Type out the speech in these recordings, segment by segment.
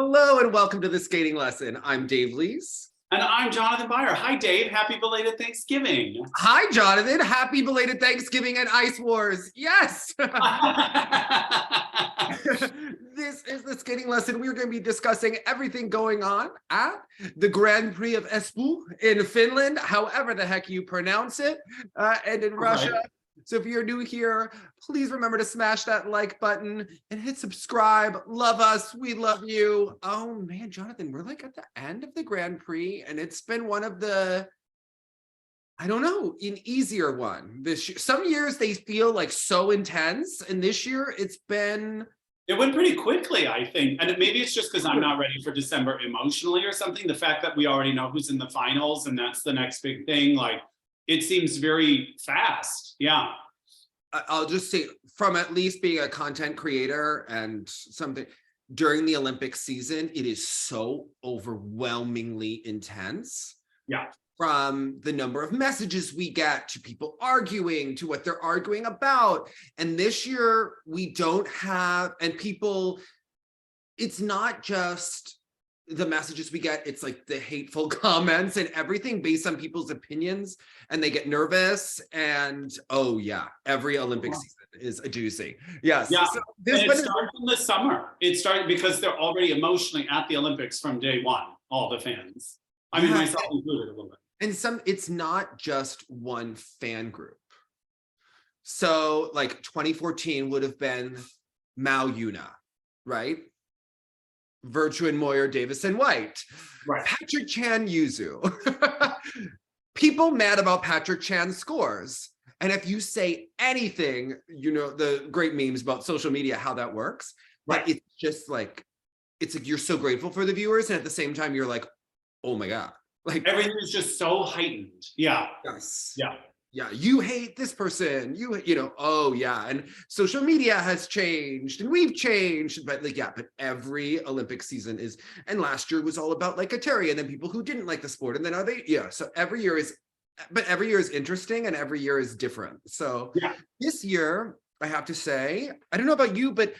Hello and welcome to the skating lesson. I'm Dave Lees. And I'm Jonathan Byer. Hi, Dave. Happy belated Thanksgiving. Hi, Jonathan. Happy belated Thanksgiving and Ice Wars. Yes. This is the skating lesson. We're going to be discussing everything going on at the Grand Prix of Espoo in Finland, however the heck you pronounce it, and in Russia. Right. So if you're new here, please remember to smash that like button and hit subscribe. Love us. We love you. Oh man, Jonathan, we're like at the end of the Grand Prix and it's been one of the, I don't know, an easier one this year. Some years they feel like so intense, and this year it went pretty quickly, I think. And maybe it's just because I'm not ready for December emotionally or something. The fact that we already know who's in the finals and that's the next big thing, like, it seems very fast. Yeah. I'll just say, from at least being a content creator and something during the Olympic season, it is so overwhelmingly intense. Yeah. From the number of messages we get to people arguing to what they're arguing about. And this year we don't have, and people, it's not just the messages we get, it's like the hateful comments and everything based on people's opinions, and they get nervous. And oh yeah, every Olympic season is a doozy. Yes. Yeah. So it starts in the summer. It started because they're already emotionally at the Olympics from day one, all the fans. I mean, myself included a little bit. And it's not just one fan group. So like 2014 would have been Mao Yuna, right? Virtue Moyer, Davis and White, right? Patrick Chan Yuzu. People mad about Patrick Chan's scores. And if you say anything, you know, the great memes about social media, how that works, right? But it's just like, it's like, you're so grateful for the viewers. And at the same time, you're like, oh my God. Like everything is just so heightened. Yeah. Yes. Yeah. Yeah, you hate this person, you know, oh yeah, and social media has changed and we've changed, but like, yeah, but every Olympic season is, and last year was all about like eteri and then people who didn't like the sport, and then are they, yeah, so every year is interesting and every year is different. So yeah. This year, I have to say, I don't know about you, but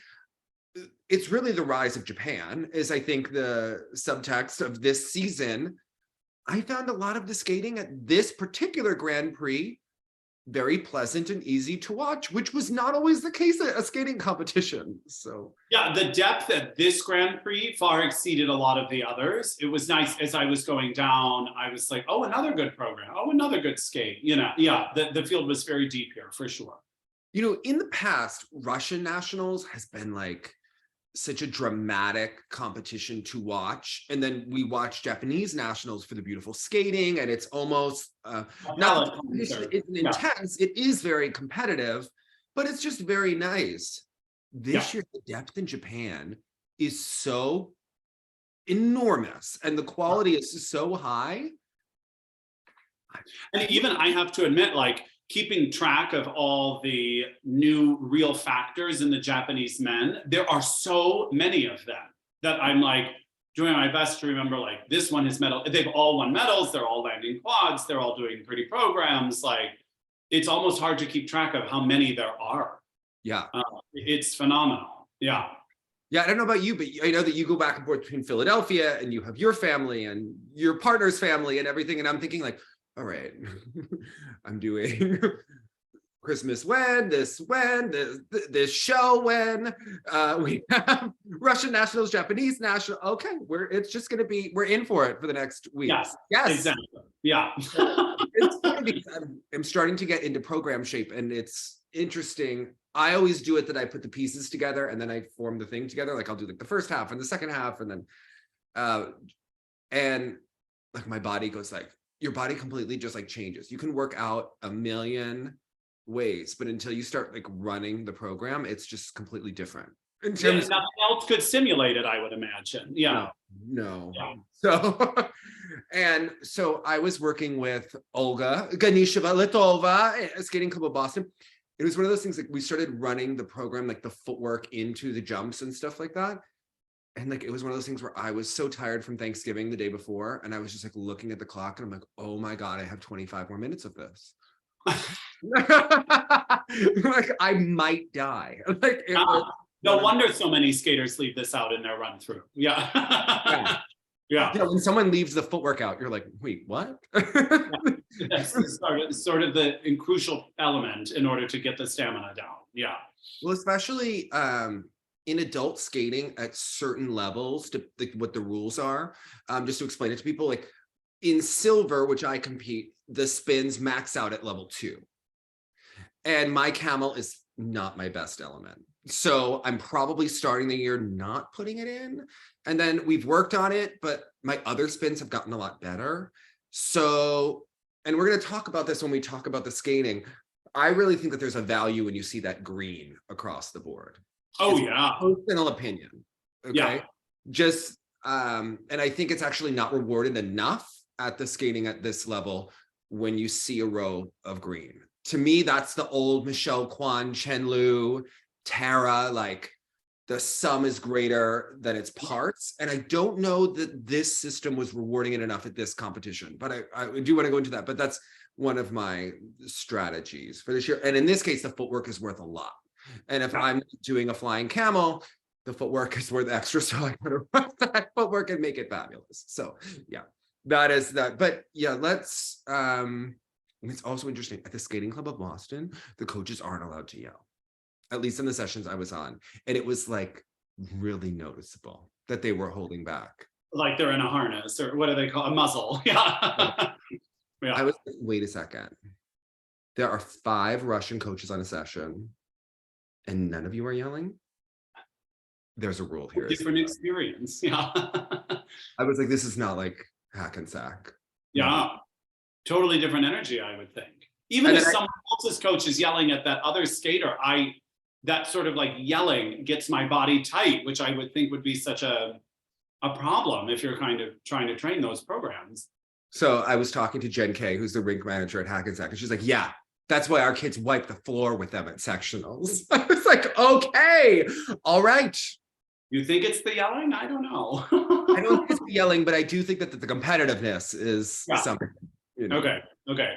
it's really the rise of Japan is, I think, the subtext of this season. I found a lot of the skating at this particular Grand Prix very pleasant and easy to watch, which was not always the case at a skating competition. So yeah, the depth at this Grand Prix far exceeded a lot of the others. It was nice as I was going down, I was like, oh, another good program. Oh, another good skate. You know, yeah, the field was very deep here for sure. You know, in the past, Russian nationals has been like such a dramatic competition to watch, and then we watch Japanese nationals for the beautiful skating, and it's almost not the competition isn't intense, it is very competitive, but it's just very nice. This year the depth in Japan is so enormous and the quality is so high. And even I have to admit, like, keeping track of all the new real factors in the Japanese men, there are so many of them that I'm like doing my best to remember, like, this one has medal. They've all won medals. They're all landing quads. They're all doing pretty programs. Like, it's almost hard to keep track of how many there are. Yeah. It's phenomenal. Yeah. Yeah, I don't know about you, but I know that you go back and forth between Philadelphia and you have your family and your partner's family and everything. And I'm thinking like, all right, I'm doing Christmas this show when, we have Russian nationals, Japanese national. Okay, it's just going to be, we're in for it for the next week. Yes, exactly. Yeah. It's funny because I'm starting to get into program shape, and it's interesting. I always do it that I put the pieces together and then I form the thing together. Like I'll do like the first half and the second half, and then, and like my body goes like, your body completely just like changes. You can work out a million ways, but until you start like running the program, it's just completely different. In terms nothing else could simulate it, I would imagine. Yeah. No. Yeah. So I was working with Olga Ganisheva Litova at Skating Club of Boston. It was one of those things, like we started running the program, like the footwork into the jumps and stuff like that. And like, it was one of those things where I was so tired from Thanksgiving the day before, and I was just like looking at the clock and I'm like, oh my God, I have 25 more minutes of this. Like I might die. Like No wonder so many skaters leave this out in their run through. Yeah. Yeah. When someone leaves the footwork out, you're like, wait, what? That's sort of the crucial element in order to get the stamina down. Yeah. Well, especially in adult skating at certain levels, to what the rules are, just to explain it to people, like in silver, which I compete, the spins max out at level 2. And my camel is not my best element. So I'm probably starting the year not putting it in. And then we've worked on it, but my other spins have gotten a lot better. So, and we're going to talk about this when we talk about the skating. I really think that there's a value when you see that green across the board. Oh, it's yeah. Personal opinion. Okay. Yeah. Just, and I think it's actually not rewarded enough at the skating at this level when you see a row of green. To me, that's the old Michelle Kwan, Chen Lu, Tara, like the sum is greater than its parts. And I don't know that this system was rewarding it enough at this competition, but I do want to go into that, but that's one of my strategies for this year. And in this case, the footwork is worth a lot. And if I'm doing a flying camel, the footwork is worth extra. So I gotta run that footwork and make it fabulous. So yeah, that is that. But yeah, let's, it's also interesting at the skating club of Boston, the coaches aren't allowed to yell, at least in the sessions I was on. And it was like really noticeable that they were holding back. Like they're in a harness, or what do they call a muzzle? Yeah. Yeah. I was like, wait a second. There are 5 Russian coaches on a session and none of you are yelling? There's a rule here. Different experience. Yeah. I was like, this is not like hack and sack. Yeah. Totally different energy, I would think. Even if someone else's coach is yelling at that other skater, that sort of like yelling gets my body tight, which I would think would be such a problem if you're kind of trying to train those programs. So I was talking to Jen Kay, who's the rink manager at Hackensack, and she's like, yeah, that's why our kids wipe the floor with them at sectionals. I was like, okay, all right. You think it's the yelling? I don't know. I don't think it's the yelling, but I do think that the competitiveness is something. You know. Okay.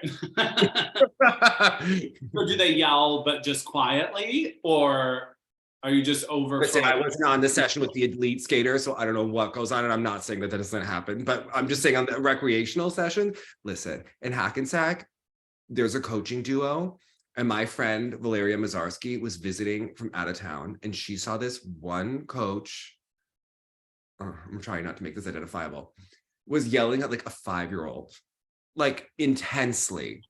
So do they yell, but just quietly, or are you just over? Listen, I wasn't on the session with the elite skaters, so I don't know what goes on, and I'm not saying that doesn't happen, but I'm just saying on the recreational session, listen, in Hackensack, there's a coaching duo, and my friend Valeria Mazarski was visiting from out of town, and she saw this one coach, I'm trying not to make this identifiable, was yelling at like a 5-year-old. Like intensely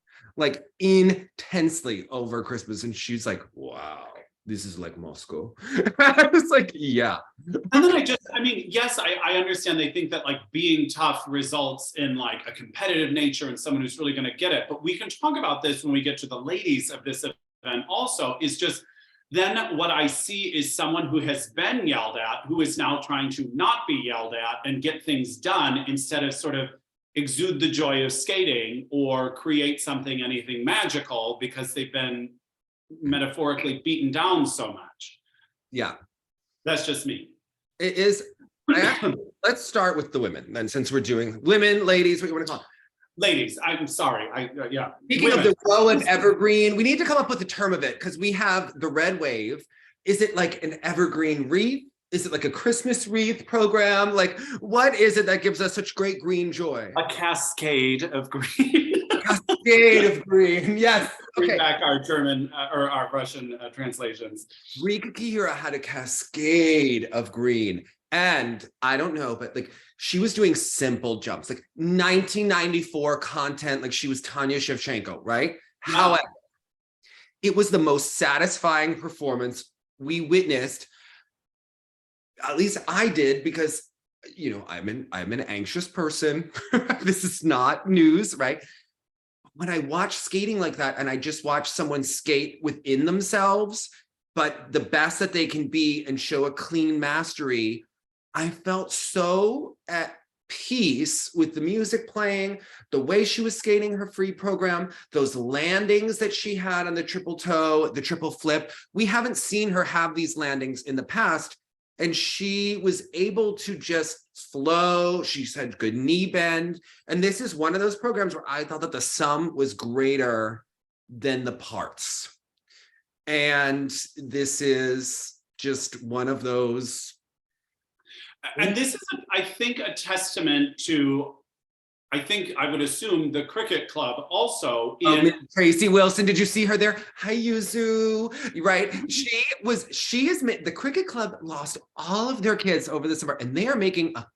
over Christmas. And she's like, wow, this is like Moscow. I was like, yeah. And then yes, I understand they think that like being tough results in like a competitive nature and someone who's really going to get it. But we can talk about this when we get to the ladies of this event also, is just then what I see is someone who has been yelled at, who is now trying to not be yelled at and get things done instead of sort of exude the joy of skating or create anything magical because they've been metaphorically beaten down so much. Yeah. That's just me. It is. Let's start with the women then, since we're doing women, ladies, what you want to call them? Ladies, I'm sorry. Yeah. Speaking women. of the row and evergreen, we need to come up with a term of it because we have the red wave. Is it like an evergreen wreath? Is it like a Christmas wreath program? Like, what is it that gives us such great green joy? A cascade of green. Cascade of green, yes. Okay. Bring back our German or our Russian translations. Rika Kihira had a cascade of green. And I don't know, but like she was doing simple jumps, like 1994 content, like she was Tanya Shevchenko, right? Yeah. However, it was the most satisfying performance we witnessed. At least I did, because, you know, I'm an anxious person. This is not news, right? When I watch skating like that and I just watch someone skate within themselves, but the best that they can be and show a clean mastery, I felt so at peace with the music playing, the way she was skating her free program, those landings that she had on the triple toe, the triple flip. We haven't seen her have these landings in the past. And she was able to just flow. She had good knee bend. And this is one of those programs where I thought that the sum was greater than the parts. And this is just one of those. And this is, I think, a testament to, I think I would assume, the cricket club also. Tracy Wilson, did you see her there? Hi, Yuzu, right? The cricket club lost all of their kids over the summer, and they are making a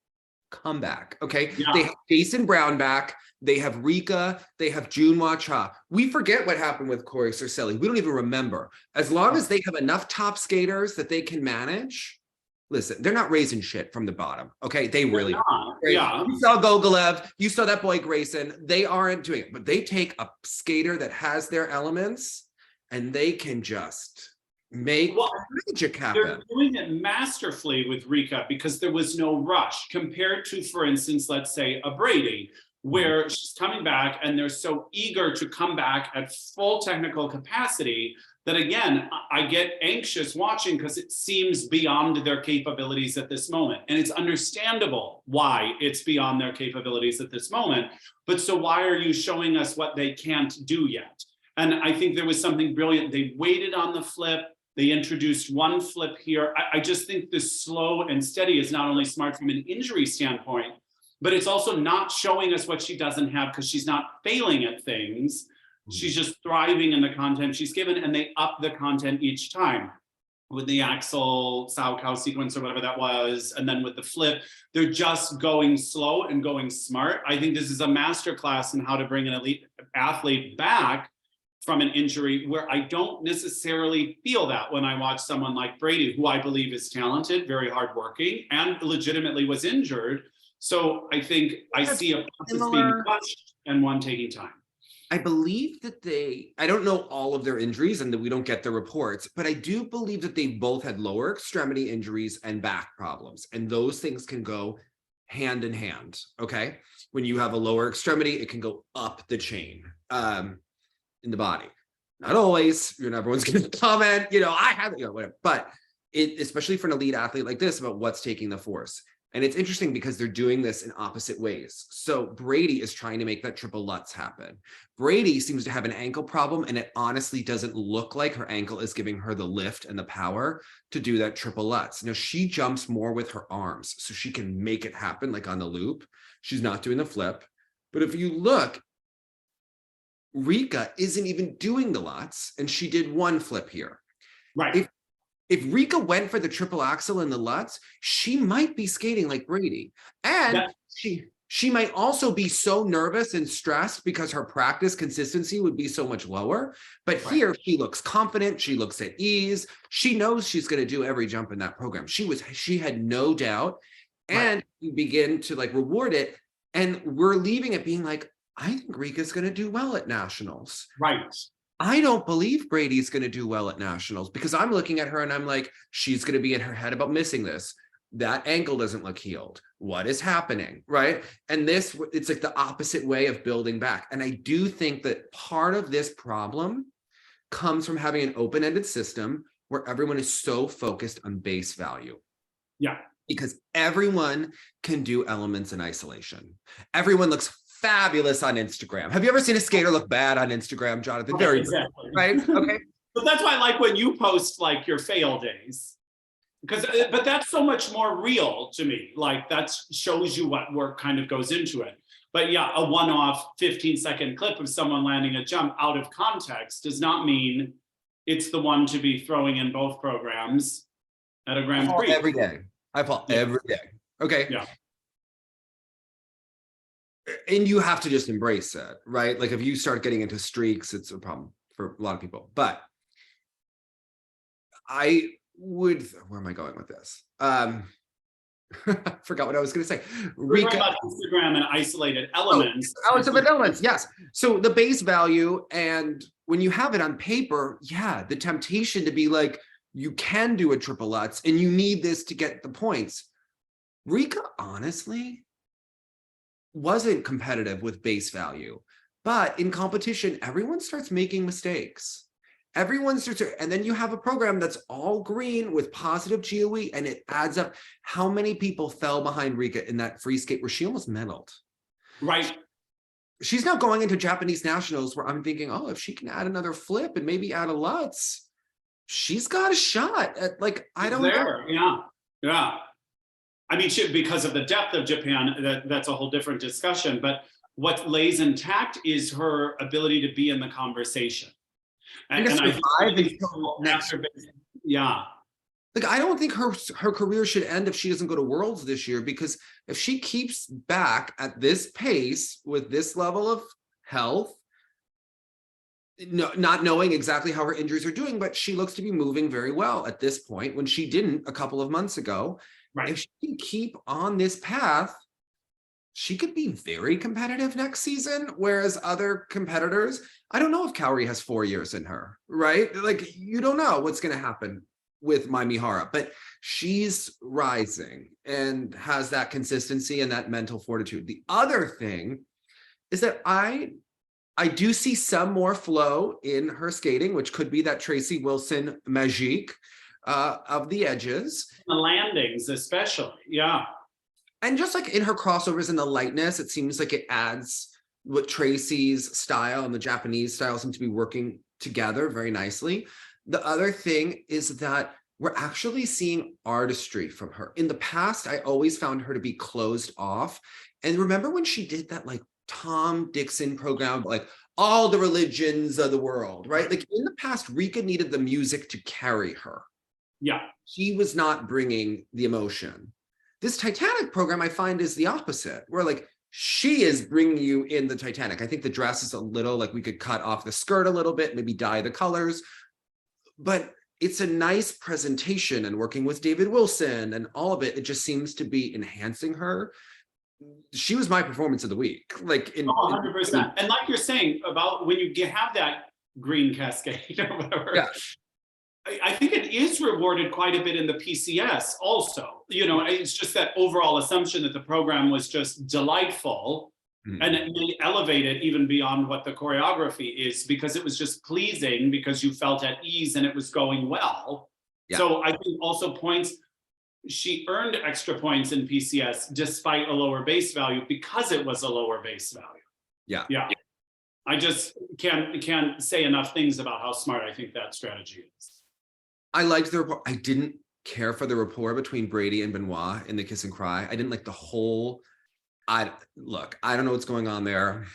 comeback, okay? Yeah. They have Jason Brown back, they have Rika, they have Junhwa Cha. We forget what happened with Corey Cercelli. We don't even remember. As long as they have enough top skaters that they can manage, listen, they're not raising shit from the bottom, okay? They really are. Right? Yeah. You saw Gogolev, you saw that boy Grayson. They aren't doing it, but they take a skater that has their elements and they can just make magic happen. They're doing it masterfully with Rika because there was no rush compared to, for instance, let's say a Brady, where she's coming back and they're so eager to come back at full technical capacity that, again, I get anxious watching because it seems beyond their capabilities at this moment. And it's understandable why it's beyond their capabilities at this moment. But so why are you showing us what they can't do yet? And I think there was something brilliant. They waited on the flip. They introduced one flip here. I just think this slow and steady is not only smart from an injury standpoint, but it's also not showing us what she doesn't have because she's not failing at things. She's just thriving in the content she's given, and they up the content each time. With the Axel Sao sequence or whatever that was, and then with the flip, they're just going slow and going smart. I think this is a masterclass in how to bring an elite athlete back from an injury, where I don't necessarily feel that when I watch someone like Brady, who I believe is talented, very hardworking, and legitimately was injured. So I think I see a process being rushed and one taking time. I believe that I don't know all of their injuries and that we don't get the reports, but I do believe that they both had lower extremity injuries and back problems. And those things can go hand in hand, okay? When you have a lower extremity, it can go up the chain in the body. Not always, everyone's gonna comment, I have, whatever. But especially for an elite athlete like this, about what's taking the force. And it's interesting because they're doing this in opposite ways. So Brady is trying to make that triple Lutz happen. Brady seems to have an ankle problem, and it honestly doesn't look like her ankle is giving her the lift and the power to do that triple Lutz. Now, she jumps more with her arms, so she can make it happen, like on the loop. She's not doing the flip. But if you look, Rika isn't even doing the Lutz, and she did one flip here. Right. If Rika went for the triple axel and the Lutz, she might be skating like Brady. And she might also be so nervous and stressed because her practice consistency would be so much lower. But here she looks confident. She looks at ease. She knows she's going to do every jump in that program. She had no doubt. And you begin to reward it. And we're leaving it being like, I think Rika's going to do well at nationals. Right. I don't believe Brady's going to do well at nationals because I'm looking at her and I'm like, she's going to be in her head about missing this. That ankle doesn't look healed. What is happening, right? And it's like the opposite way of building back. And I do think that part of this problem comes from having an open-ended system where everyone is so focused on base value. Yeah. Because everyone can do elements in isolation. Everyone looks fabulous on Instagram. Have you ever seen a skater look bad on Instagram, Jonathan? Very exactly. Right? Okay. But that's why I like when you post your fail days. But that's so much more real to me. That shows you what work kind of goes into it. But yeah, a one-off 15-second clip of someone landing a jump out of context does not mean it's the one to be throwing in both programs at a Grand Prix. Every day. I fall every day. Okay. Yeah. And you have to just embrace it, right? If you start getting into streaks, it's a problem for a lot of people. But where am I going with this? Forgot what I was going to say. We're talking about Instagram and isolated elements. Elements, yes. So the base value, and when you have it on paper, the temptation to be like, you can do a triple Lutz and you need this to get the points. Rika, honestly, wasn't competitive with base value, but in competition, everyone starts making mistakes. And then you have a program that's all green with positive GOE, and it adds up. How many people fell behind Rika in that free skate where she almost medaled? Right. She's now going into Japanese nationals where I'm thinking, if she can add another flip and maybe add a Lutz, she's got a shot at, like, I don't know. Yeah. I mean, because of the depth of Japan, that's a whole different discussion. But what lays intact is her ability to be in the conversation. And I think yeah. Like, I don't think her career should end if she doesn't go to Worlds this year, because if she keeps back at this pace with this level of health, not knowing exactly how her injuries are doing, but she looks to be moving very well at this point when she didn't a couple of months ago. Right. If she can keep on this path, she could be very competitive next season. Whereas other competitors, I don't know if Kaori has 4 years in her, right? Like, you don't know what's going to happen with Mai Mihara, but she's rising and has that consistency and that mental fortitude. The other thing is that I do see some more flow in her skating, which could be that Tracy Wilson magique of the edges. The landings, especially, yeah. And just like in her crossovers and the lightness, it seems like it adds what Tracy's style and the Japanese style seem to be working together very nicely. The other thing is that we're actually seeing artistry from her. In the past, I always found her to be closed off. And remember when she did that, like, Tom Dixon program, like all the religions of the world, right? Like, in the past, Rika needed the music to carry her. Yeah. She was not bringing the emotion. This Titanic program, I find, is the opposite, where, like, she is bringing you in the Titanic. I think the dress is a little, like, we could cut off the skirt a little bit, maybe dye the colors, but it's a nice presentation, and working with David Wilson and all of it, it just seems to be enhancing her. She was my performance of the week, like 100%. And like you're saying about when you have that green cascade or whatever, yeah. I think it is rewarded quite a bit in the PCS also. You know, it's just that overall assumption that the program was just delightful, and it may elevate it even beyond what the choreography is, because it was just pleasing, because you felt at ease and it was going well. Yeah. So I think also points, she earned extra points in PCS despite a lower base value because it was a lower base value. Yeah. Yeah. I just can't say enough things about how smart I think that strategy is. I liked the rapport. I didn't care for the rapport between Brady and Benoit in the kiss and cry. I didn't like the whole, I don't know what's going on there.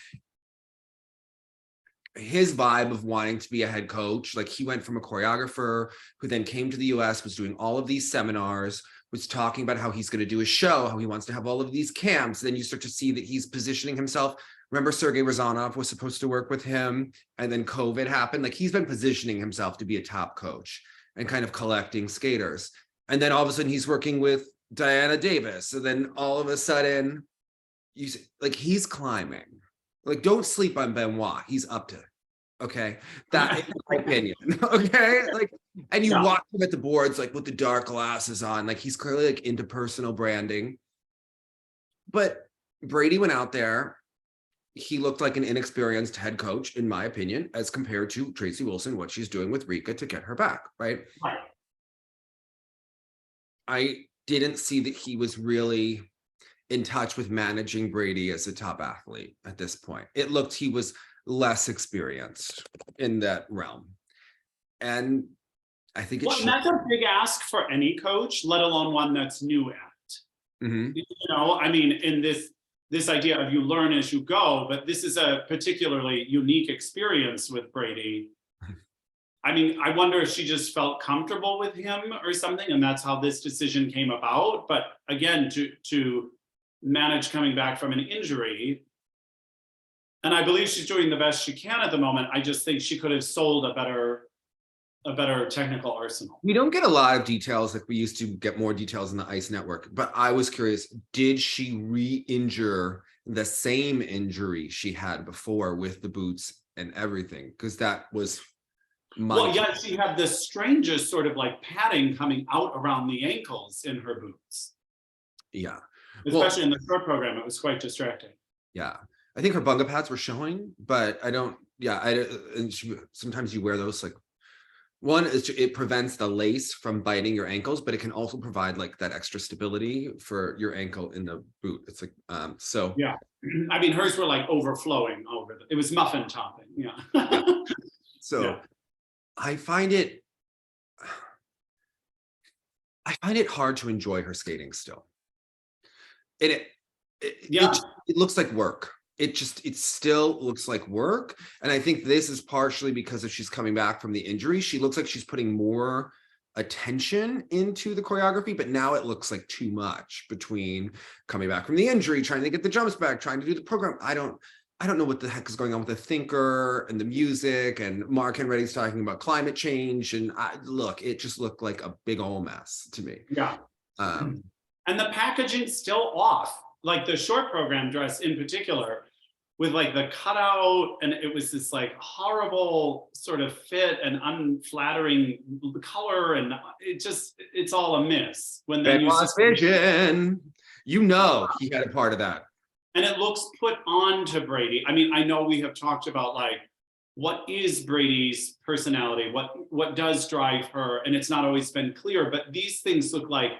His vibe of wanting to be a head coach, like, he went from a choreographer who then came to the US, was doing all of these seminars, was talking about how he's going to do a show, how he wants to have all of these camps. Then you start to see that he's positioning himself. Remember, Sergei Razanov was supposed to work with him, and then COVID happened. Like, he's been positioning himself to be a top coach and kind of collecting skaters. And then all of a sudden he's working with Diana Davis. So then all of a sudden, he's climbing. Like, don't sleep on Benoit. He's up to it. Okay. That is my opinion. Okay. Like, and you watch him at the boards, like, with the dark glasses on, like, he's clearly, like, into personal branding. But Brady went out there. He looked like an inexperienced head coach, in my opinion, as compared to Tracy Wilson, what she's doing with Rika to get her back, right? I didn't see that he was really in touch with managing Brady as a top athlete at this point. It looked he was less experienced in that realm. And I think that's a big ask for any coach, let alone one that's new at it. Mm-hmm. You know, I mean, in this idea of you learn as you go, but this is a particularly unique experience with Brady. I mean, I wonder if she just felt comfortable with him or something, and that's how this decision came about. But again, to manage coming back from an injury, and I believe she's doing the best she can at the moment. I just think she could have sold a better technical arsenal. We don't get a lot of details, like we used to get more details in the Ice Network, but I was curious, did she re-injure the same injury she had before with the boots and everything? Because that was she had the strangest sort of like padding coming out around the ankles in her boots. Yeah. Especially in the short program, it was quite distracting. Yeah. I think her bunga pads were showing, but sometimes you wear those, like, one is it prevents the lace from biting your ankles, but it can also provide like that extra stability for your ankle in the boot. It's like, so. Yeah. I mean, hers were like overflowing over it was muffin topping. Yeah. So I find it I find it hard to enjoy her skating still. And it looks like work. It still looks like work. And I think this is partially because if she's coming back from the injury, she looks like she's putting more attention into the choreography, but now it looks like too much between coming back from the injury, trying to get the jumps back, trying to do the program. I don't know what the heck is going on with the thinker and the music, and Mark Henrietti's talking about climate change. And it just looked like a big old mess to me. Yeah. And the packaging's still off. Like the short program dress in particular, with like the cutout, and it was this like horrible sort of fit and unflattering color, and it's all a miss. When then Benoit's vision, he had a part of that. And it looks put on to Brady. I mean, I know we have talked about like, what is Brady's personality? What does drive her? And it's not always been clear, but these things look like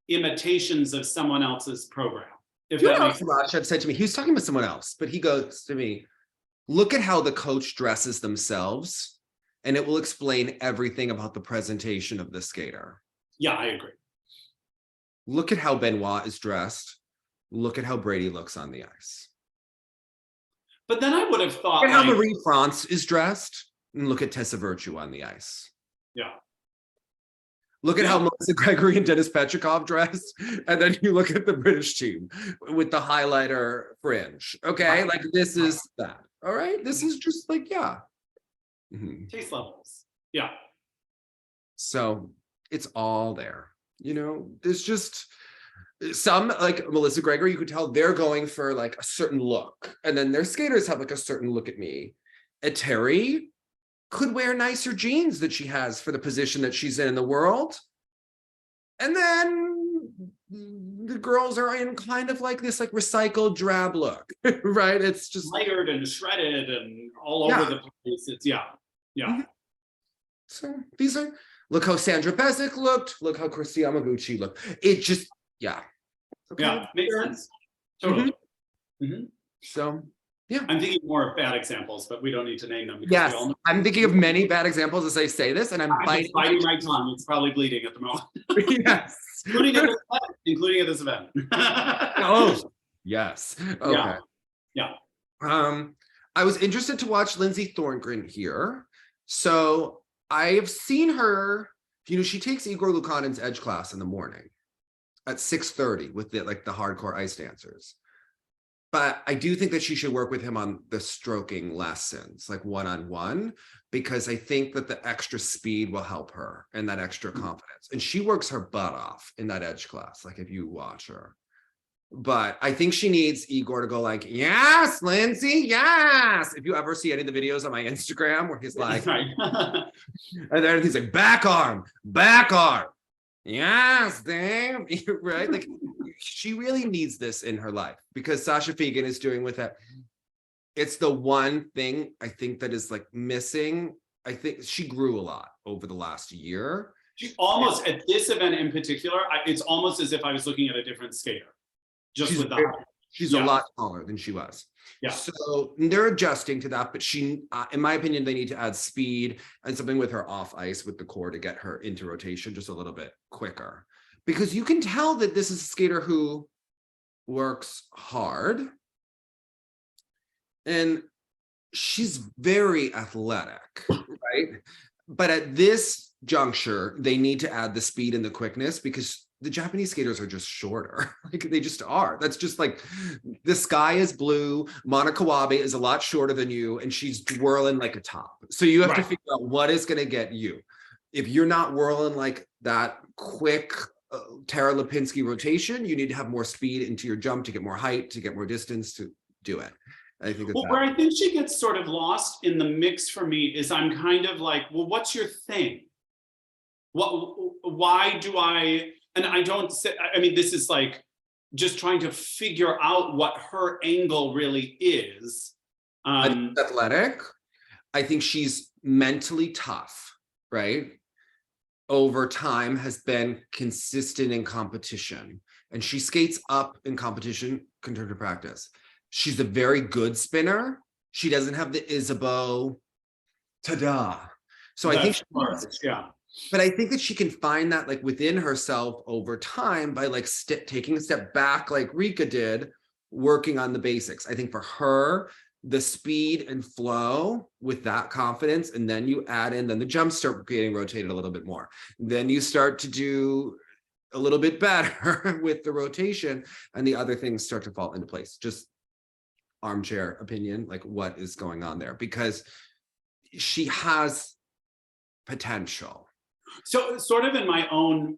imitations of someone else's program. If that makes sense. Raj said to me, he was talking about someone else, but he goes to me, look at how the coach dresses themselves, and it will explain everything about the presentation of the skater. Yeah, I agree. Look at how Benoit is dressed. Look at how Brady looks on the ice. But then I would have thought, look at how Marie France is dressed, and look at Tessa Virtue on the ice. Yeah. Look at how Melissa Gregory and Dennis Petrikov dressed, and then you look at the British team with the highlighter fringe. Okay, like this is that. All right, this is just like taste levels. Yeah. So it's all there. There's just some, like Melissa Gregory, you could tell they're going for like a certain look, and then their skaters have like a certain look at me. Eteri could wear nicer jeans that she has for the position that she's in the world. And then the girls are in kind of like this like recycled drab look, right? It's just layered and shredded and all over the place. It's So these are, look how Sandra Bezic looked, look how Christy Yamaguchi looked. It just, makes sense. Totally. So I'm thinking more of bad examples, but we don't need to name them. Yes, I'm thinking of many bad examples as I say this, and I'm biting my tongue. It's probably bleeding at the moment. Yes, including at this event. Oh, yes. Okay. Yeah. I was interested to watch Lindsey Thorngren here. So I've seen her. She takes Igor Lukanin's edge class in the morning at 6:30 with the hardcore ice dancers. But I do think that she should work with him on the stroking lessons, like one-on-one, because I think that the extra speed will help her and that extra confidence. And she works her butt off in that edge class, like if you watch her. But I think she needs Igor to go like, yes, Lindsey, yes. If you ever see any of the videos on my Instagram where he's like, and then he's like, back arm. Yes, damn, right? Like, she really needs this in her life because Sasha Fegan is doing with it. It's the one thing I think that is like missing. I think she grew a lot over the last year. She almost, at this event in particular, it's almost as if I was looking at a different skater. She's a lot smaller than she was. Yeah. So they're adjusting to that, but she, in my opinion, they need to add speed and something with her off ice with the core to get her into rotation just a little bit quicker. Because you can tell that this is a skater who works hard. And she's very athletic, right? But at this juncture, they need to add the speed and the quickness because the Japanese skaters are just shorter. Like they just are. That's just like the sky is blue. Monica Wabe is a lot shorter than you, and she's whirling like a top. So you have to figure out what is going to get you. If you're not whirling like that quick Tara Lipinski rotation, you need to have more speed into your jump to get more height, to get more distance to do it. I think that's where I think she gets sort of lost in the mix for me is I'm kind of like, well, what's your thing? Why do I? And I don't say, I mean, this is like just trying to figure out what her angle really is. Athletic. I think she's mentally tough, right? Over time has been consistent in competition. And she skates up in competition compared to practice. She's a very good spinner. She doesn't have the Isabeau ta-da. So I think But I think that she can find that like within herself over time by like taking a step back like Rika did, working on the basics. I think for her, the speed and flow with that confidence, and then you add in, then the jumps start getting rotated a little bit more. Then you start to do a little bit better with the rotation, and the other things start to fall into place. Just armchair opinion, like what is going on there, because she has potential. So sort of in my own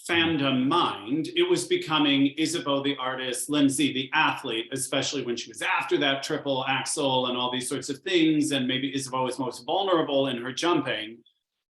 fandom mind, it was becoming Isabeau the artist, Lindsey the athlete, especially when she was after that triple axel and all these sorts of things, and maybe Isabeau is most vulnerable in her jumping.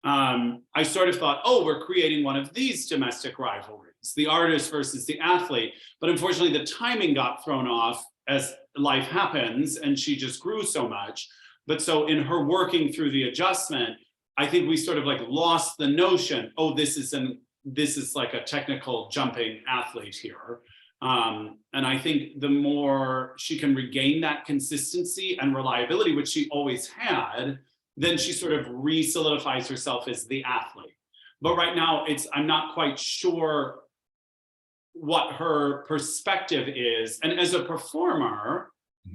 I sort of thought, oh, we're creating one of these domestic rivalries, the artist versus the athlete. But unfortunately, the timing got thrown off as life happens, and she just grew so much. But so in her working through the adjustment, I think we sort of like lost the notion, oh, this is like a technical jumping athlete here. And I think the more she can regain that consistency and reliability, which she always had, then she sort of re-solidifies herself as the athlete. But right now, I'm not quite sure what her perspective is. And as a performer,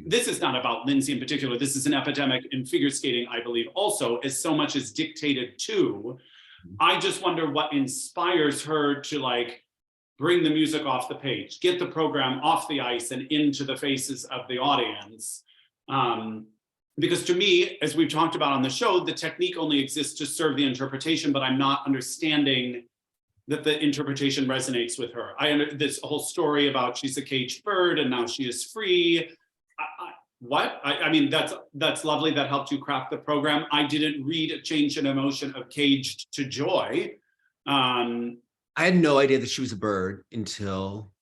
this is not about Lindsey in particular. This is an epidemic in figure skating, I believe, also, as so much is dictated to. I just wonder what inspires her to like bring the music off the page, get the program off the ice and into the faces of the audience. Because to me, as we've talked about on the show, the technique only exists to serve the interpretation, but I'm not understanding that the interpretation resonates with her. This whole story about she's a caged bird and now she is free. What? I mean, that's lovely. That helped you craft the program. I didn't read a change in emotion of caged to joy. I had no idea that she was a bird until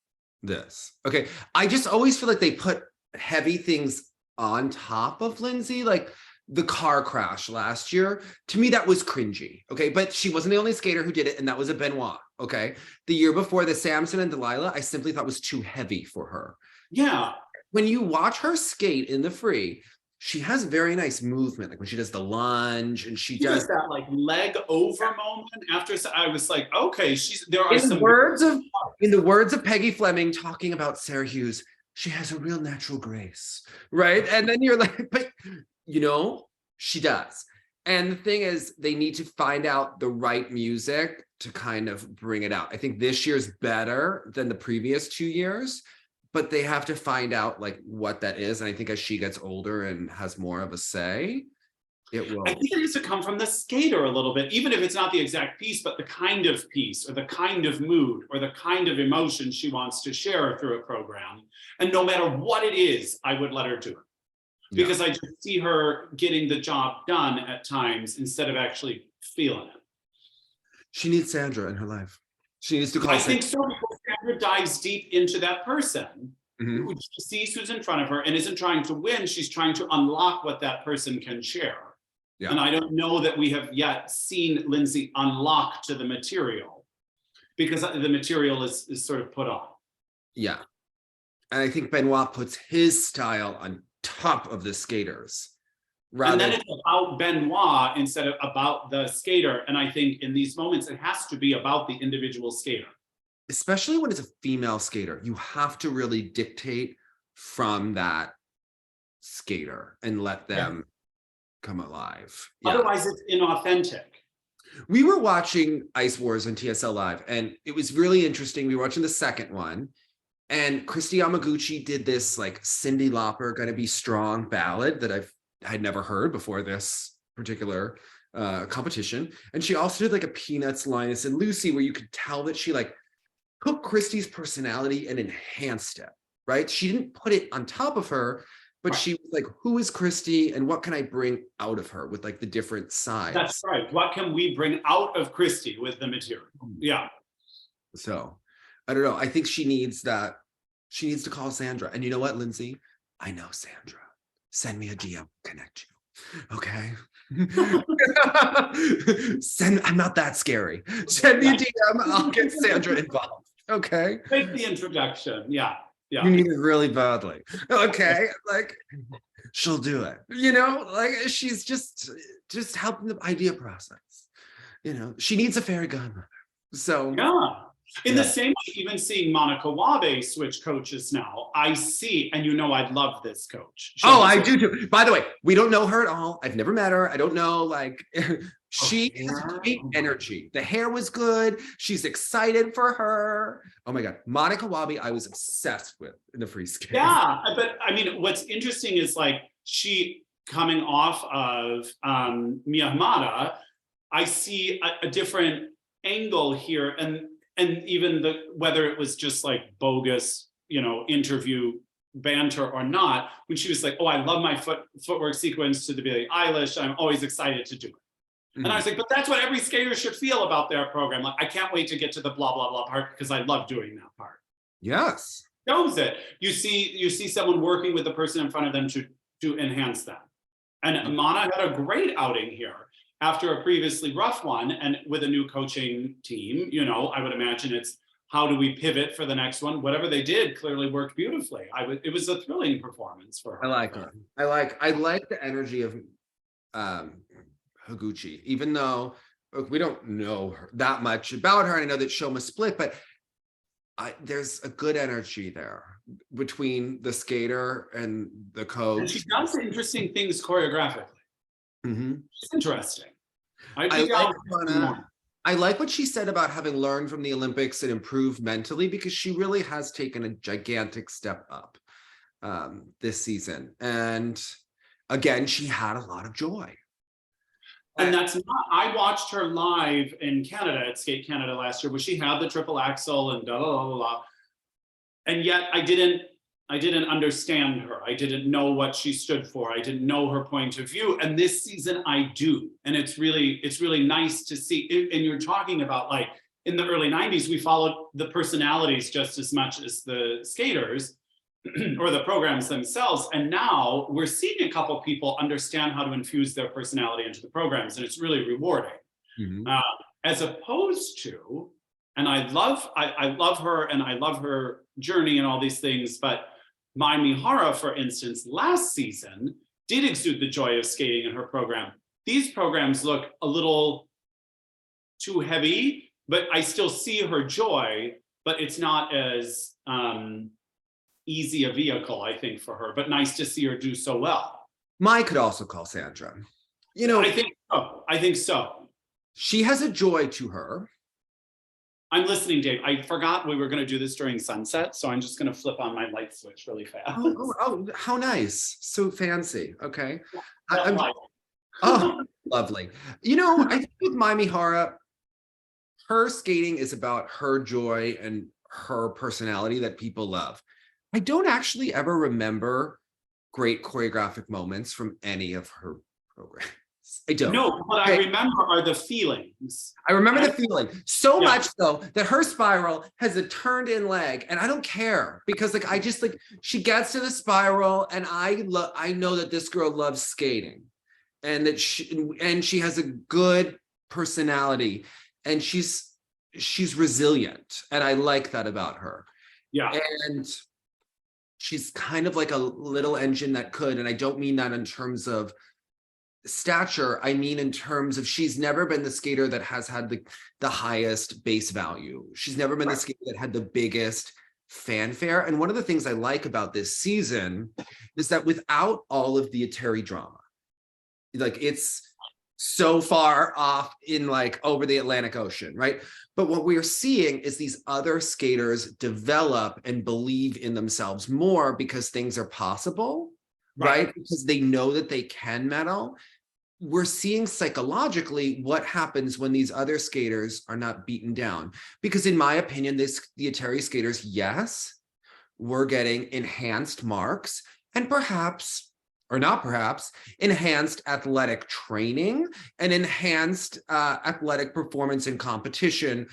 this. Okay. I just always feel like they put heavy things on top of Lindsey, like the car crash last year. To me, that was cringy. Okay. But she wasn't the only skater who did it, and that was a Benoit. Okay. The year before, the Samson and Delilah, I simply thought was too heavy for her. Yeah. When you watch her skate in the free, she has very nice movement, like when she does the lunge and she does that like leg over moment after. I was like, okay, in the words of Peggy Fleming talking about Sarah Hughes, she has a real natural grace, right? And then you're like, but you know, she does. And the thing is, they need to find out the right music to kind of bring it out. I think this year's better than the previous 2 years, but they have to find out like what that is. And I think as she gets older and has more of a say, it will. I think it has to come from the skater a little bit, even if it's not the exact piece, but the kind of piece or the kind of mood or the kind of emotion she wants to share through a program. And no matter what it is, I would let her do it. Because I just see her getting the job done at times instead of actually feeling it. She needs Sandra in her life. She needs to call. I think so, because Sandra dives deep into that person. Mm-hmm. She sees who's in front of her and isn't trying to win. She's trying to unlock what that person can share. Yeah. And I don't know that we have yet seen Lindsey unlock to the material, because the material is sort of put on. Yeah. And I think Benoit puts his style on top of the skaters. And then it's about Benoit instead of about the skater. And I think in these moments, it has to be about the individual skater. Especially when it's a female skater, you have to really dictate from that skater and let them come alive. Yeah. Otherwise, it's inauthentic. We were watching Ice Wars on TSL Live, and it was really interesting. We were watching the second one, and Christy Yamaguchi did this like Cyndi Lauper Gonna Be Strong ballad that I'd never heard before this particular competition. And she also did like a Peanuts, Linus and Lucy, where you could tell that she like took Christy's personality and enhanced it, right? She didn't put it on top of her, but she was like, who is Christy and what can I bring out of her with like the different sides? That's right. What can we bring out of Christy with the material? Yeah. So I don't know. I think she needs that. She needs to call Sandra. And you know what, Lindsey? I know Sandra. Send me a DM, connect you. Okay. I'm not that scary. Send me a DM, I'll get Sandra involved. Okay. Make the introduction. Yeah. Yeah. You need it really badly. Okay. Like she'll do it. You know, like she's just helping the idea process. she needs a fairy godmother. So yeah. In the same way, even seeing Monica Wabe switch coaches now, I see, and I love this coach. I do too. By the way, we don't know her at all. I've never met her. I don't know, like, she has great energy. The hair was good. She's excited for her. Oh my God. Monica Wabe, I was obsessed with in the free skate. Yeah, but I mean, what's interesting is like, she coming off of Mai Mihara, I see a different angle here, and even whether it was just like bogus, interview banter or not, when she was like, oh, I love my footwork sequence to the Billie Eilish, I'm always excited to do it. And I was like, but that's what every skater should feel about their program. Like, I can't wait to get to the blah, blah, blah part because I love doing that part. Yes. Shows it. You see someone working with the person in front of them to enhance that. And Mana had a great outing here after a previously rough one, and with a new coaching team. I would imagine it's how do we pivot for the next one? Whatever they did clearly worked beautifully. It was a thrilling performance for her. I like her. I like the energy of Higuchi, even though we don't know that much about her. I know that Shoma split, but there's a good energy there between the skater and the coach. And she does interesting things choreographically. It's interesting. I like what she said about having learned from the Olympics and improved mentally, because she really has taken a gigantic step up this season. And again, she had a lot of joy. And I watched her live in Canada at Skate Canada last year, where she had the triple axel and blah, blah, blah, blah. And yet I didn't understand her. I didn't know what she stood for. I didn't know her point of view. And this season I do. And it's really nice to see. And you're talking about, like, in the early 90s, we followed the personalities just as much as the skaters or the programs themselves. And now we're seeing a couple people understand how to infuse their personality into the programs. And it's really rewarding. As opposed to, and I love her, and I love her journey and all these things, but Mai Mihara, for instance, last season did exude the joy of skating in her program. These programs look a little too heavy, but I still see her joy, but it's not as easy a vehicle, I think, for her, but nice to see her do so well. Mai could also call Sandra. I think so. She has a joy to her. I'm listening, Dave. I forgot we were going to do this during sunset, so I'm just going to flip on my light switch really fast. Oh, how nice. So fancy. Okay. Lovely. I think with Mai Mihara, her skating is about her joy and her personality that people love. I don't actually ever remember great choreographic moments from any of her programs. I don't. No, what I remember are the feelings. I remember the feeling so much so that her spiral has a turned in leg, and I don't care, because she gets to the spiral, and I know that this girl loves skating, and that she has a good personality, and she's resilient, and I like that about her. Yeah. And she's kind of like a little engine that could, and I don't mean that in terms of stature, I mean in terms of she's never been the skater that has had the highest base value. She's never been the skater that had the biggest fanfare. And one of the things I like about this season is that without all of the eteri drama, like, it's so far off in, like, over the Atlantic Ocean, right? But what we're seeing is these other skaters develop and believe in themselves more because things are possible, right? Because they know that they can medal. We're seeing psychologically what happens when these other skaters are not beaten down. Because in my opinion, the eteri skaters, yes, we're getting enhanced marks and perhaps, or not perhaps, enhanced athletic training and enhanced athletic performance in competition.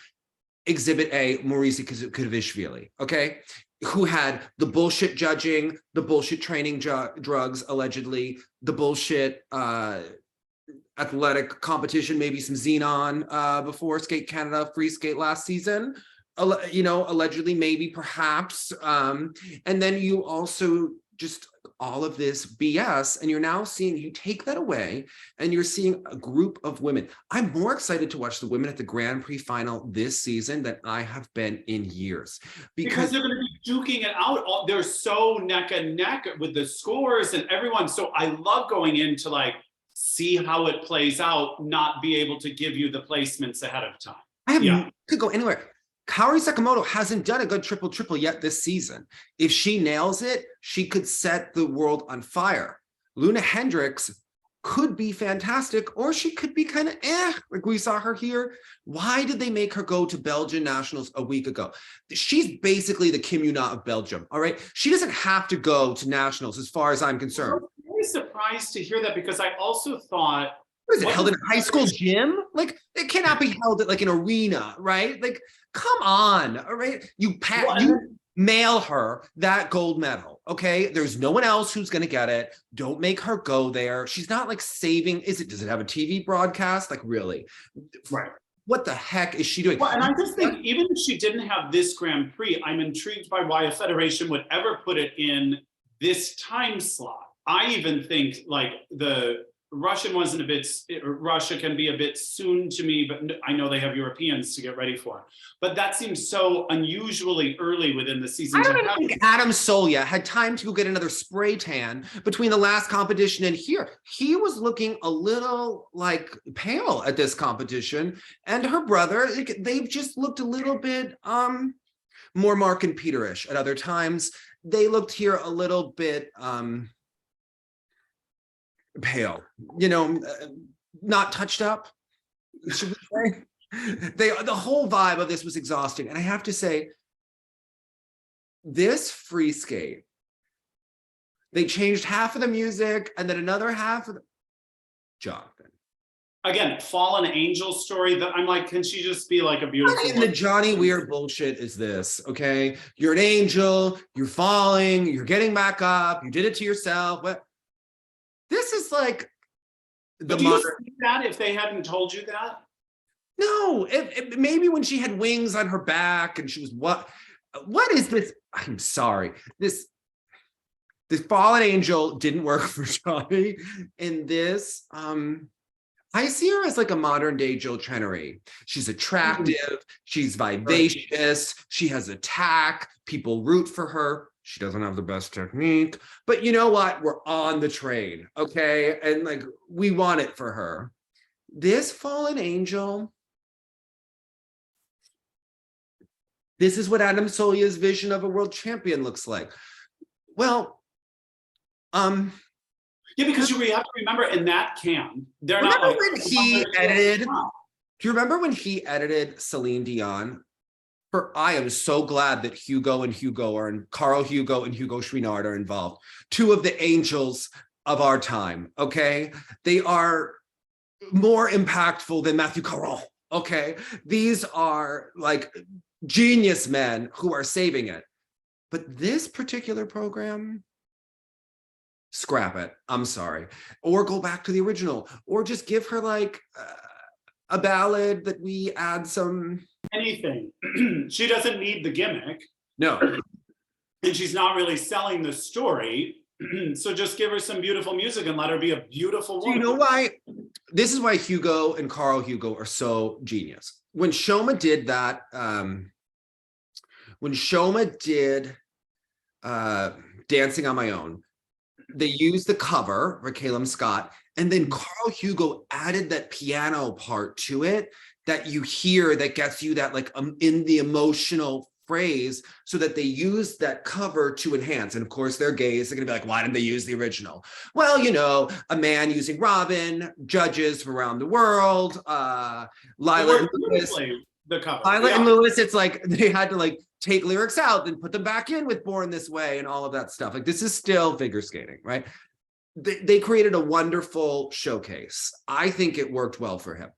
Exhibit A, Maurice Kudavishvili, okay? Who had the bullshit judging, the bullshit training drugs, allegedly, the bullshit athletic competition, maybe some xenon before Skate Canada free skate last season, allegedly, maybe, perhaps. And then you also just all of this BS. And you're now seeing, you take that away and you're seeing a group of women. I'm more excited to watch the women at the Grand Prix final this season than I have been in years. Because they're going to be duking it out. They're so neck and neck with the scores and everyone. So I love going in to like, see how it plays out, not be able to give you the placements ahead of time. Could go anywhere. Kaori Sakamoto hasn't done a good triple yet this season. If she nails it, she could set the world on fire. Loena Hendrickx could be fantastic, or she could be kind of like we saw her here. Why did they make her go to Belgian nationals a week ago? She's basically the Kim Yuna of Belgium, all right? She doesn't have to go to nationals as far as I'm concerned. I'm very surprised to hear that because I also thought, what is it, held in a high school gym? Like, it cannot be held at like an arena, right? Like, come on, all right? You mail her that gold medal, okay? There's no one else who's gonna get it. Don't make her go there. She's not like saving, does it have a TV broadcast? Like, really? Right. What the heck is she doing? Well, and I just think even if she didn't have this Grand Prix, I'm intrigued by why a federation would ever put it in this time slot. I even think like the Russian wasn't Russia can be a bit soon to me, but I know they have Europeans to get ready for. But that seems so unusually early within the season. I don't even think Adam Solya had time to go get another spray tan between the last competition and here. He was looking a little like pale at this competition, and her brother, they've just looked a little bit more Mark and Peterish at other times. They looked here a little bit pale, not touched up, should we say? The whole vibe of this was exhausting. And I have to say, this free skate, they changed half of the music and then another half of the Jonathan. Again, fallen angel story that I'm like, can she just be like a beautiful What in the Johnny Weir bullshit is this? Okay, you're an angel, you're falling, you're getting back up, you did it to yourself. What? This is like the do you see that if they hadn't told you that? No, maybe when she had wings on her back and she was what is this? I'm sorry. This fallen angel didn't work for Johnny. In this, I see her as like a modern day Jill Chenery. She's attractive, she's vivacious, she has attack, people root for her. She doesn't have the best technique, but you know what? We're on the train, okay? And like, we want it for her. This fallen angel, this is what Adam Solya's vision of a world champion looks like. Well, yeah, because you have to remember in that camp, they're not like, when he edited, do you remember when he edited Celine Dion? I am so glad that Hugo and Carl Hugo and Hugo Chouinard are involved. Two of the angels of our time, okay? They are more impactful than Matthew Caron, okay? These are like genius men who are saving it. But this particular program, scrap it, I'm sorry. Or go back to the original, or just give her like a ballad that we add some... anything. She doesn't need the gimmick. No. And she's not really selling the story. So just give her some beautiful music and let her be a beautiful woman. You know why? This is why Hugo and Carl Hugo are so genius. When Shoma did that, when Shoma did Dancing on My Own, they used the cover, Raquelem Scott, and then Carl Hugo added that piano part to it that you hear that gets you that like in the emotional phrase, so that they use that cover to enhance. And of course they're gays, they're gonna be like, why didn't they use the original? Well, a man using Robin, judges from around the world, Lila and Lewis. The cover. Lila and Lewis, it's like they had to like take lyrics out and put them back in with Born This Way and all of that stuff. Like, this is still figure skating, right? They created a wonderful showcase. I think it worked well for him.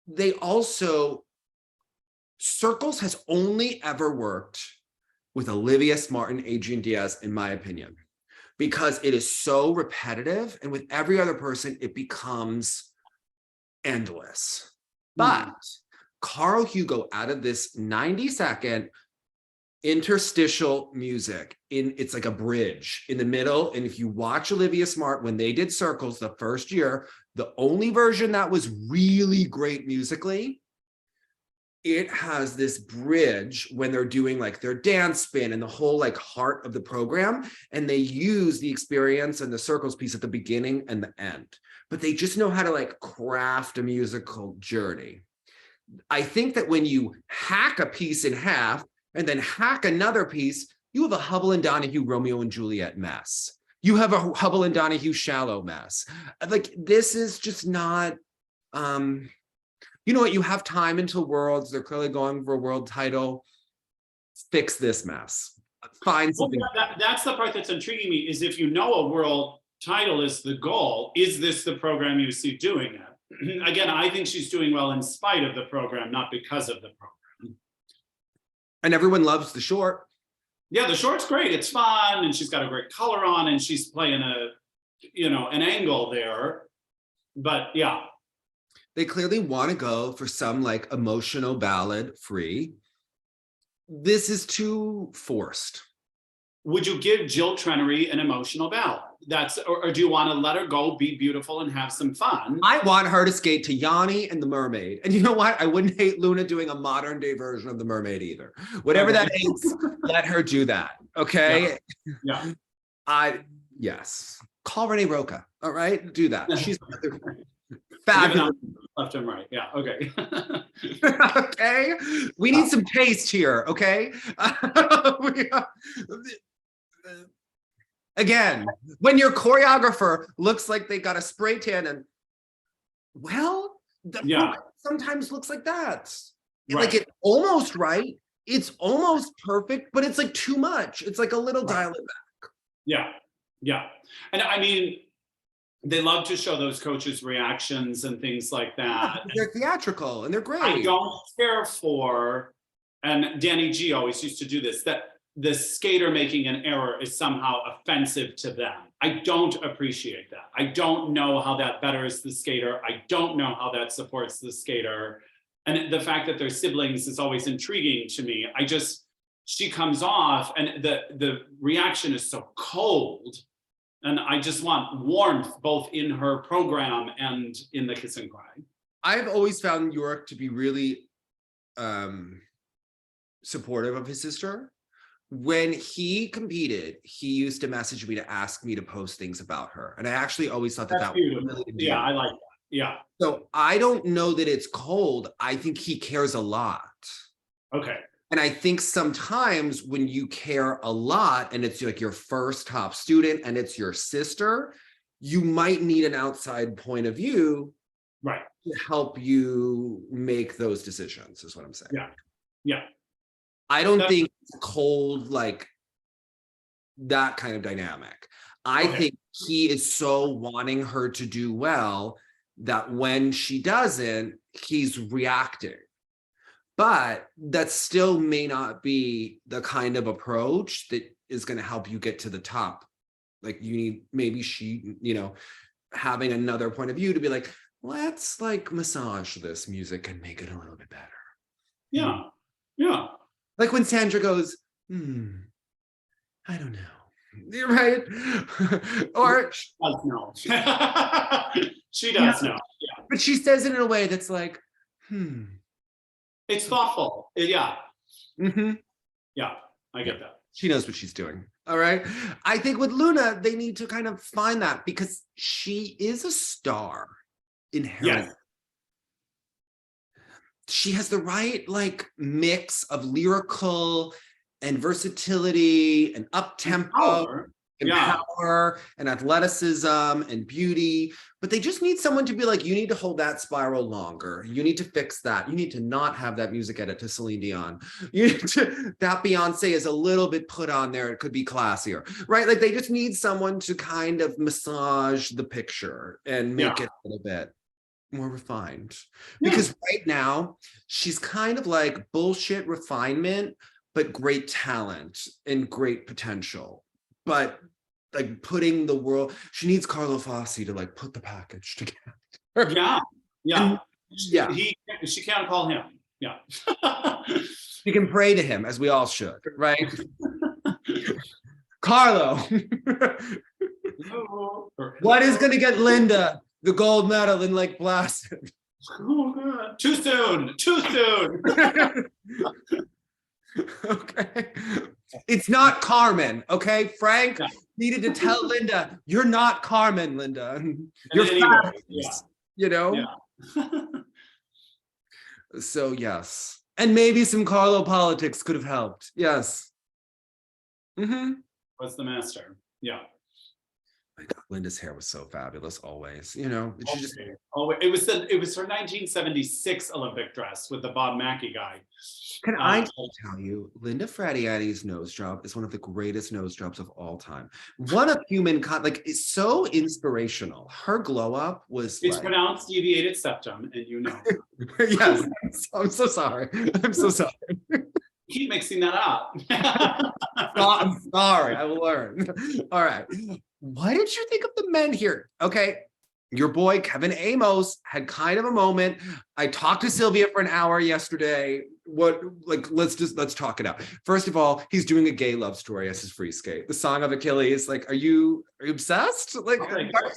They also, Circles has only ever worked with Olivia Smart and Adrian Diaz, in my opinion, because it is so repetitive, and with every other person, it becomes endless. But Carl Hugo added this 90-second interstitial music it's like a bridge in the middle. And if you watch Olivia Smart, when they did Circles the first year, the only version that was really great musically, it has this bridge when they're doing like their dance spin and the whole like heart of the program. And they use the experience and the Circles piece at the beginning and the end, but they just know how to like craft a musical journey. I think that when you hack a piece in half and then hack another piece, you have a Hubble and Donahue Romeo and Juliet mess. You have a Hubble and Donahue Shallow mess. Like, this is just not, you know what, you have time until Worlds. They're clearly going for a world title. Fix this mess. Find something. Well, that's the part that's intriguing me, is if you know a world title is the goal, is this the program you see doing it? Again, I think she's doing well in spite of the program, not because of the program. And everyone loves the short. Yeah, the short's great. It's fun, and she's got a great color on, and she's playing an angle there. But yeah. They clearly want to go for some like emotional ballad free. This is too forced. Would you give Jill Trenery an emotional ballad? Or do you want to let her go, be beautiful, and have some fun? I want her to skate to Yanni and the Mermaid. And you know what? I wouldn't hate Loena doing a modern day version of the Mermaid either. Whatever that is, let her do that. Okay. Yeah. Yes. Call Renee Roca. All right. Do that. She's fabulous. Left and right. Yeah. Okay. Okay. We need some taste here. Okay. Again, when your choreographer looks like they got a spray tan and, well, the program sometimes looks like that. Right. Like, it's almost right. It's almost perfect, but it's like too much. It's like a little dial it back. Yeah. Yeah. And I mean, they love to show those coaches' reactions and things like that. Yeah, they're theatrical and they're great. I don't care for, and Danny G always used to do this, that the skater making an error is somehow offensive to them. I don't appreciate that. I don't know how that betters the skater. I don't know how that supports the skater. And the fact that they're siblings is always intriguing to me. She comes off and the reaction is so cold. And I just want warmth both in her program and in the Kiss and Cry. I've always found York to be really supportive of his sister. When he competed, he used to message me to ask me to post things about her. And I actually always thought that was really good. Yeah, I like that. Yeah. So I don't know that it's cold. I think he cares a lot. Okay. And I think sometimes when you care a lot and it's like your first top student and it's your sister, you might need an outside point of view, right, to help you make those decisions, is what I'm saying. Yeah. Yeah. I don't think it's cold, like that kind of dynamic. I think he is so wanting her to do well that when she doesn't, he's reacting. But that still may not be the kind of approach that is going to help you get to the top. Like, you need, maybe she, having another point of view to be like, let's like massage this music and make it a little bit better. Yeah. Yeah. Like when Sandra goes, I don't know. Right? Or she does know. She does know. Yeah. But she says it in a way that's like, It's thoughtful. Yeah. Mm-hmm. Yeah, I get that. She knows what she's doing. All right. I think with Loena, they need to kind of find that because she is a star inherently. Yes. She has the right like mix of lyrical and versatility and up-tempo and power and athleticism and beauty, but they just need someone to be like, you need to hold that spiral longer. You need to fix that. You need to not have that music edit to Celine Dion. You need to, that Beyonce is a little bit put on there. It could be classier, right? Like they just need someone to kind of massage the picture and make it a little bit more refined. Because right now she's kind of like bullshit refinement, but great talent and great potential. But like putting the world, she needs Carlo Fassi to like put the package together. Yeah. And, she can't call him. Yeah. We can pray to him, as we all should, right? Carlo, what is going to get Linda the gold medal in Lake Placid? Oh God! Too soon. Too soon. Okay, it's not Carmen. Okay, Frank needed to tell Linda, "You're not Carmen, Linda. You're fabulous." Yeah. You know. Yeah. So yes, and maybe some Carlo politics could have helped. Yes. Was the master? Yeah. My God, Linda's hair was so fabulous always. You know, she just. Oh, it was her 1976 Olympic dress with the Bob Mackie guy. Can I tell you, Linda Fradiani's nose job is one of the greatest nose jobs of all time. One of humankind, like, it's so inspirational. Her glow up was. It's pronounced deviated septum, and you know. Yes, I'm so sorry. I'm so sorry. Keep mixing that up. I'm sorry. I will learn. All right. What did you think of the men here? Okay. Your boy, Kevin Aymoz, had kind of a moment. I talked to Sylvia for an hour yesterday. Let's talk it out. First of all, he's doing a gay love story as his free skate. The Song of Achilles. Like, are you obsessed? Like,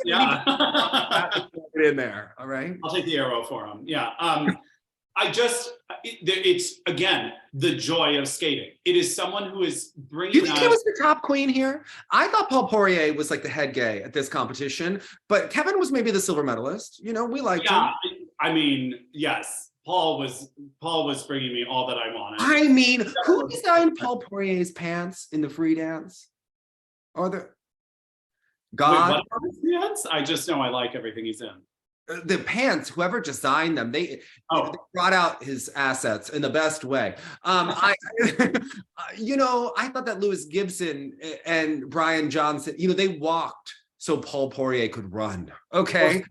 yeah. In there. All right. I'll take the arrow for him. Yeah. It's again the joy of skating. It is someone who is bringing. Do you think he was the top queen here? I thought Paul Poirier was like the head gay at this competition, but Kevin was maybe the silver medalist. You know, we liked him. I mean, yes, Paul was bringing me all that I wanted. I mean, who designed Paul Poirier's pants in the free dance? Are there? God. Wait, what I just know I like everything he's in. The pants, whoever designed them, they brought out his assets in the best way. I thought that Lewis Gibson and Brian Johnson, they walked so Paul Poirier could run. Okay.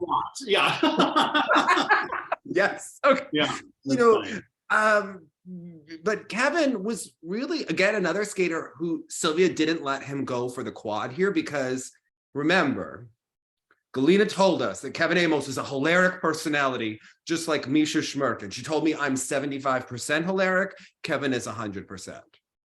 Yeah. Yes. Okay. Yeah. But Kevin was really, again, another skater who Sylvia didn't let him go for the quad here because, remember, Galina told us that Kevin Aymoz is a Hawayek personality, just like Misha Schmerk. And she told me I'm 75% Hawayek. Kevin is 100%.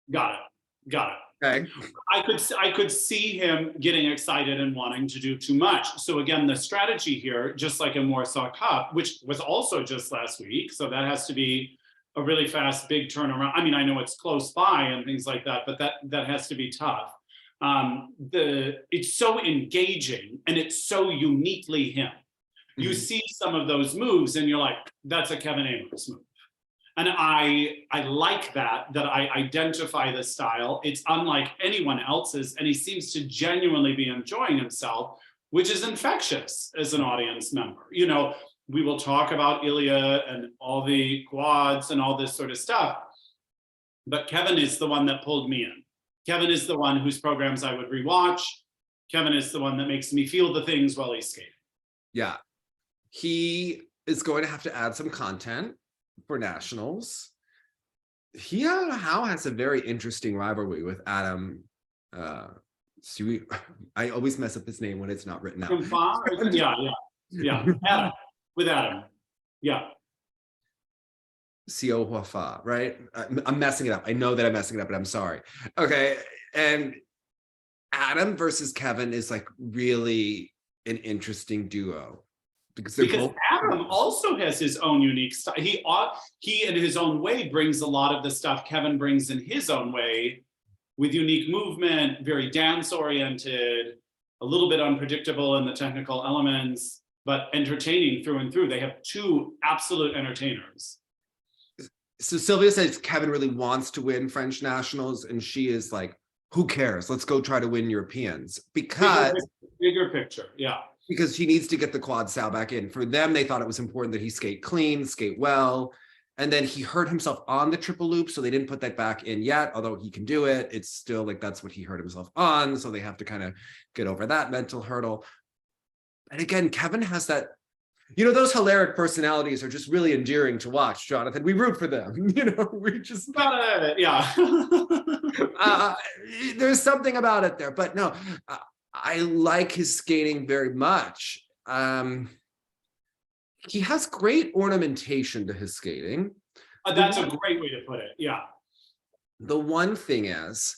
Got it. Okay. I could see him getting excited and wanting to do too much. So again, the strategy here, just like in Warsaw Cup, which was also just last week, so that has to be a really fast, big turnaround. I mean, I know it's close by and things like that, but that has to be tough. It's so engaging and it's so uniquely him. You see some of those moves and you're like, that's a Kevin Aymoz move. And I like that I identify the style. It's unlike anyone else's, and he seems to genuinely be enjoying himself, which is infectious as an audience member. We will talk about Ilia and all the quads and all this sort of stuff, but Kevin is the one that pulled me in. Kevin is the one whose programs I would rewatch. Kevin is the one that makes me feel the things while he's skating. Yeah. He is going to have to add some content for nationals. He now has a very interesting rivalry with Adam. I always mess up his name when it's not written out. Yeah. Adam. With Adam. Yeah. Sio Huafa, right? I'm messing it up. I know that I'm messing it up, but I'm sorry. Okay. And Adam versus Kevin is like really an interesting duo. Because Adam also has his own unique style. He in his own way brings a lot of the stuff Kevin brings in his own way with unique movement, very dance oriented, a little bit unpredictable in the technical elements, but entertaining through and through. They have two absolute entertainers. So Sylvia says Kevin really wants to win French nationals, and she is like, who cares? Let's go try to win Europeans. Because bigger picture, yeah. Because he needs to get the quad sow back in. For them, they thought it was important that he skate clean, skate well. And then he hurt himself on the triple loop, so they didn't put that back in yet, although he can do it. It's still like that's what he hurt himself on, so they have to kind of get over that mental hurdle. And again, Kevin has that, those Hawayek personalities are just really endearing to watch, Jonathan. We root for them, we just... yeah. There's something about it there, but no, I like his skating very much. He has great ornamentation to his skating. That's a great way to put it. Yeah. The one thing is,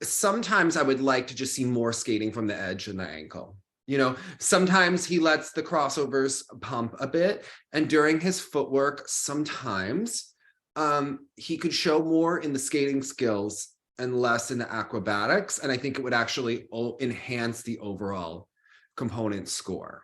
sometimes I would like to just see more skating from the edge and the ankle. You know, sometimes he lets the crossovers pump a bit, and during his footwork, sometimes he could show more in the skating skills and less in the acrobatics. And I think it would actually enhance the overall component score.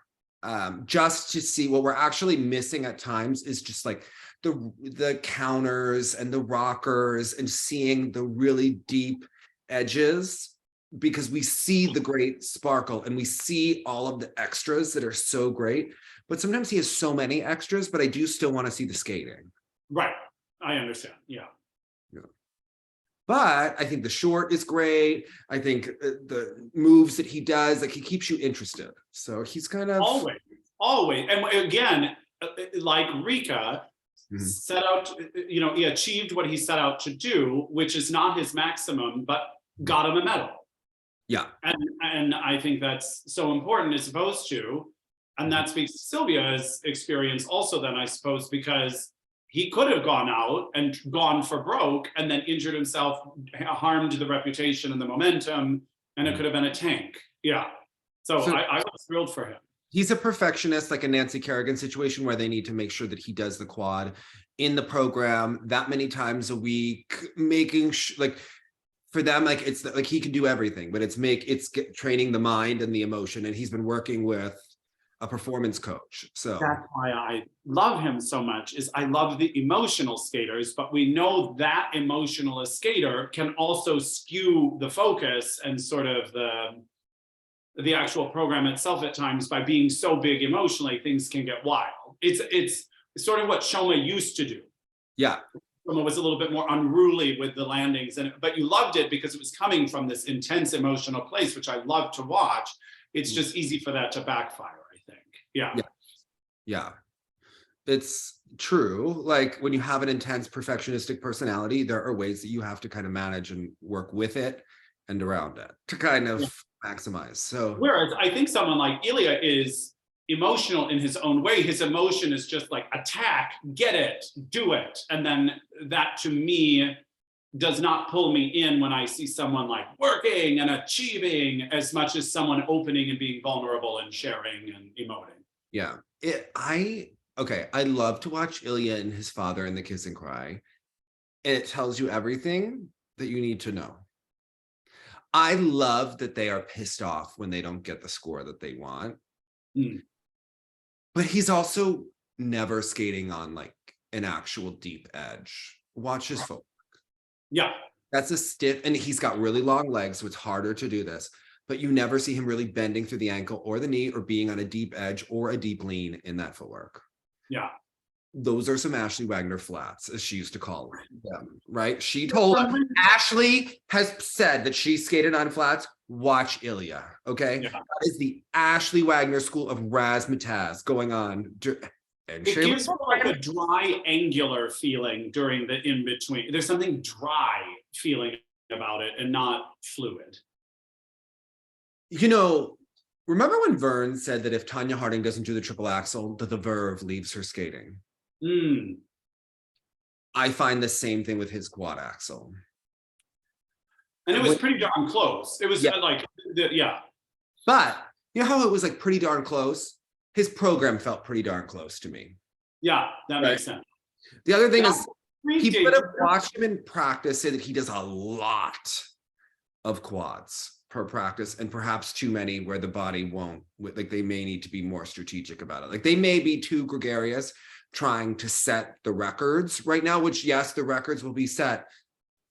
Just to see what we're actually missing at times is just like the counters and the rockers and seeing the really deep edges, because we see the great sparkle and we see all of the extras that are so great, but sometimes he has so many extras, but I do still want to see the skating. Right. I understand. Yeah. But I think the short is great. I think the moves that he does, like, he keeps you interested. So he's kind of always. And again, like Rika set out, you know, he achieved what he set out to do, which is not his maximum, but got him a medal. Yeah. And I think that's so important as opposed to, and that speaks to Sylvia's experience also then, I suppose, because he could have gone out and gone for broke and then injured himself, harmed the reputation and the momentum, and it could have been a tank. Yeah. So I was thrilled for him. He's a perfectionist, like a Nancy Kerrigan situation where they need to make sure that he does the quad in the program that many times a week, making like for them, like it's like he can do everything, but it's training the mind and the emotion. And he's been working with a performance coach. So that's why I love him so much, is I love the emotional skaters, but we know that emotional skater can also skew the focus and sort of the actual program itself at times by being so big emotionally, things can get wild. It's sort of what Shoma used to do. Yeah. Shoma was a little bit more unruly with the landings, but you loved it because it was coming from this intense emotional place, which I love to watch. It's just easy for that to backfire. Yeah, it's true. Like when you have an intense perfectionistic personality, there are ways that you have to kind of manage and work with it and around it to kind of maximize. So whereas I think someone like Ilia is emotional in his own way. His emotion is just like attack, get it, do it. And then that to me does not pull me in when I see someone like working and achieving as much as someone opening and being vulnerable and sharing and emoting. Yeah, I love to watch Ilia and his father in the Kiss and Cry. And it tells you everything that you need to know. I love that they are pissed off when they don't get the score that they want. But he's also never skating on like an actual deep edge. Watch his footwork. Yeah. That's a stiff, and he's got really long legs, so it's harder to do this. But you never see him really bending through the ankle or the knee or being on a deep edge or a deep lean in that footwork. Yeah. Those are some Ashley Wagner flats, as she used to call them, right? She told Ashley has said that she skated on flats. Watch Ilia, okay? Yeah. That is the Ashley Wagner school of razzmatazz going on. And it gives her like a dry, angular feeling during the in-between. There's something dry feeling about it and not fluid. You know, remember when Vern said that if Tanya Harding doesn't do the triple axel, that the verve leaves her skating? I find the same thing with his quad axel. And it was pretty darn close. It was But you know how it was like pretty darn close? His program felt pretty darn close to me. Yeah, that makes sense. The other thing is, he could have watched him in practice, say that he does a lot of quads per practice, and perhaps too many where the body won't, like they may need to be more strategic about it. Like they may be too gregarious trying to set the records right now, which yes, the records will be set,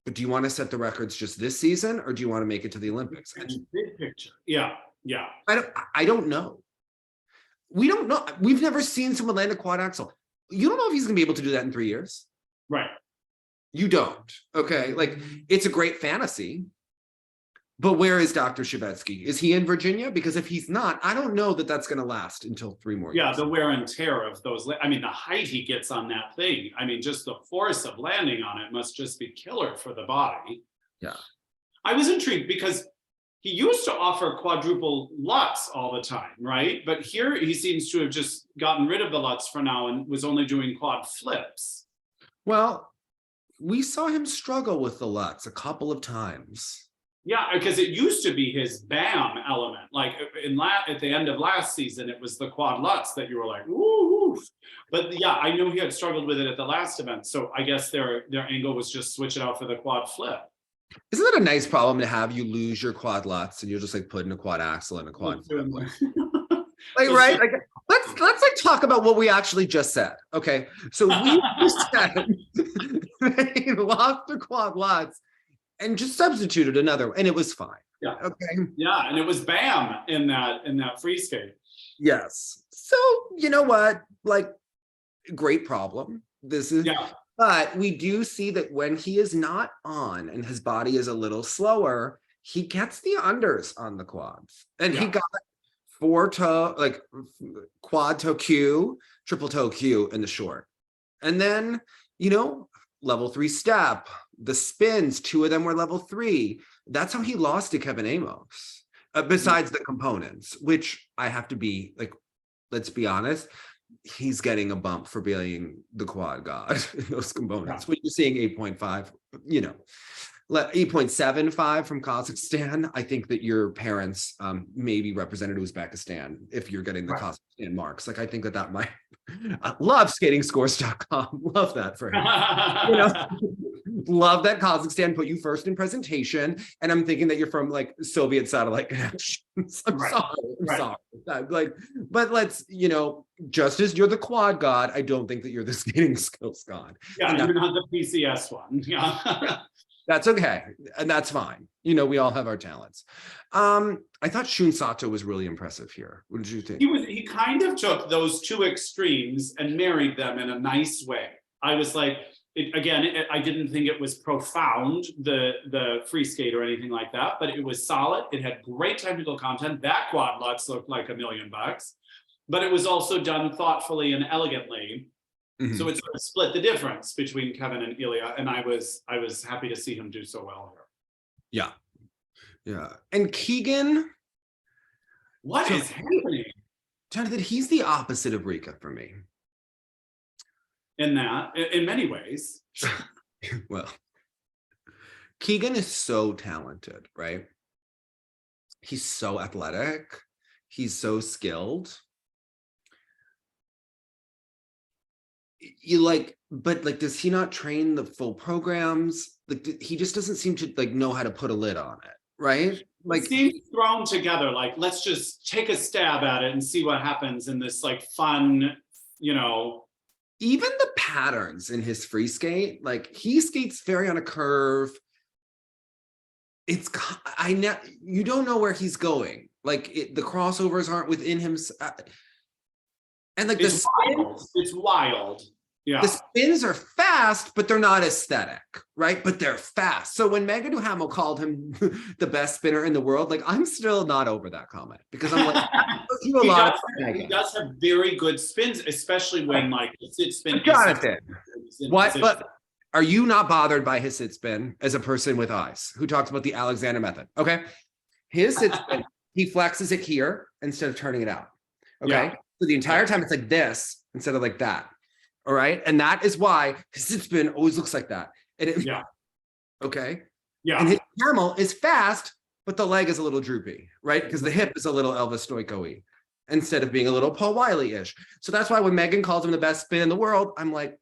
but do you want to set the records just this season or do you want to make it to the Olympics? Big picture. Yeah. I don't know. We don't know. We've never seen someone land a quad axel. You don't know if he's gonna be able to do that in 3 years. Right. You don't. Okay. Like it's a great fantasy. But where is Dr. Shevetsky? Is he in Virginia? Because if he's not, I don't know that that's going to last until 3 more years. Yeah, the wear and tear of those. I mean, the height he gets on that thing. I mean, just the force of landing on it must just be killer for the body. Yeah. I was intrigued because he used to offer quadruple Lutz all the time, right? But here he seems to have just gotten rid of the Lutz for now and was only doing quad flips. Well, we saw him struggle with the Lutz a couple of times. Yeah, because it used to be his BAM element. Like at the end of last season, it was the quad Lutz that you were like, woo. But yeah, I knew he had struggled with it at the last event. So I guess their angle was just switch it out for the quad flip. Isn't that a nice problem to have? You lose your quad Lutz and you're just like putting a quad axle and a quad flip. Like, right? Like, let's like talk about what we actually just said. Okay. So we just said they lost the quad Lutz and just substituted another, and it was fine. Yeah. Okay. Yeah, and it was BAM in that free skate. Yes. So you know what? Like, great problem. This is. Yeah. But we do see that when he is not on and his body is a little slower, he gets the unders on the quads, and he got quad toe Q, triple toe Q in the short, and then level 3 step. The spins, 2 of them were level 3. That's how he lost to Kevin Aymoz, besides the components, which I have to be like, let's be honest, he's getting a bump for being the quad god in those components. When you're seeing 8.5, 8.75 from Kazakhstan, I think that your parents maybe represented Uzbekistan if you're getting the Kazakhstan marks. Like, I think that might, I love skatingscores.com. Love that for him. Love that Kazakhstan put you first in presentation. And I'm thinking that you're from like Soviet satellite connections. I'm sorry. Like, but let's, just as you're the quad god, I don't think that you're the skating skills god. Yeah, you're not the PCS one. Yeah. That's okay. And that's fine. We all have our talents. I thought Shun Sato was really impressive here. What did you think? He kind of took those two extremes and married them in a nice way. I was like, I didn't think it was profound, the free skate or anything like that, but it was solid. It had great technical content. That quad Lutz looked like $1 million, but it was also done thoughtfully and elegantly. Mm-hmm. So it sort of split the difference between Kevin and Ilia, and I was happy to see him do so well here. Yeah. And Keegan, what is happening? Jonathan, he's the opposite of Rika for me. In many ways. Well, Keegan is so talented, right? He's so athletic. He's so skilled. But does he not train the full programs? Like, he just doesn't seem to know how to put a lid on it, right? Like, it seems thrown together. Like, let's just take a stab at it and see what happens in this fun, Even the patterns in his free skate, like, he skates very on a curve. You don't know where he's going. Like, the crossovers aren't within him. And it's wild. Yeah. The spins are fast, but they're not aesthetic, right? But they're fast. So when Megan Duhamel called him the best spinner in the world, like, I'm still not over that comment, because I'm like, he does have very good spins, especially when the sit spin. Jonathan, but are you not bothered by his sit spin as a person with eyes who talks about the Alexander method? Okay. His sit spin, he flexes it here instead of turning it out. Okay. Yeah. So the entire time it's like this instead of like that. All right. And that is why his sit spin always looks like that. Okay. Yeah. And his camel is fast, but the leg is a little droopy, right? Because the hip is a little Elvis Stoiko-y instead of being a little Paul Wiley-ish. So that's why when Megan calls him the best spin in the world, I'm like,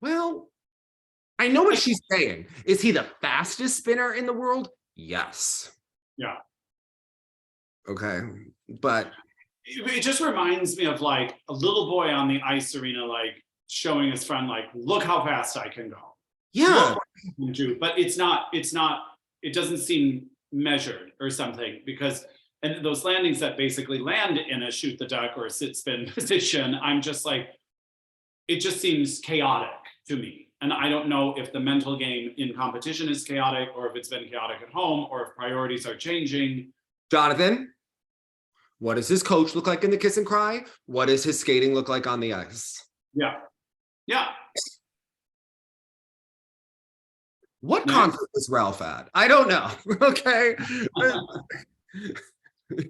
well, I know what she's saying. Is he the fastest spinner in the world? Yes. Yeah. Okay. But it just reminds me of a little boy on the ice arena, showing his friend, look how fast I can go. Yeah. But it doesn't seem measured or something, and those landings that basically land in a shoot the duck or a sit spin position, I'm just it just seems chaotic to me. And I don't know if the mental game in competition is chaotic, or if it's been chaotic at home, or if priorities are changing. Jonathan, what does his coach look like in the kiss and cry? What does his skating look like on the ice? Yeah. What concert was Ralph at? I don't know. Okay.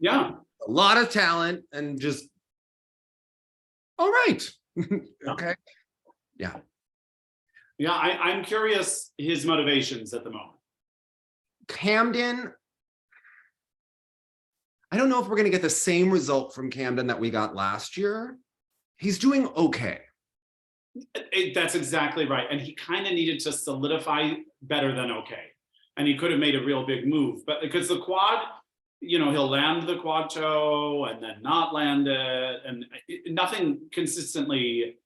Yeah. A lot of talent and just, all right. Okay. Yeah. Yeah, I'm curious his motivations at the moment. Camden, I don't know if we're going to get the same result from Camden that we got last year. He's doing okay. That's exactly right. And he kind of needed to solidify better than okay. And he could have made a real big move. But because the quad, you know, he'll land the quad toe and then not land it. And nothing consistently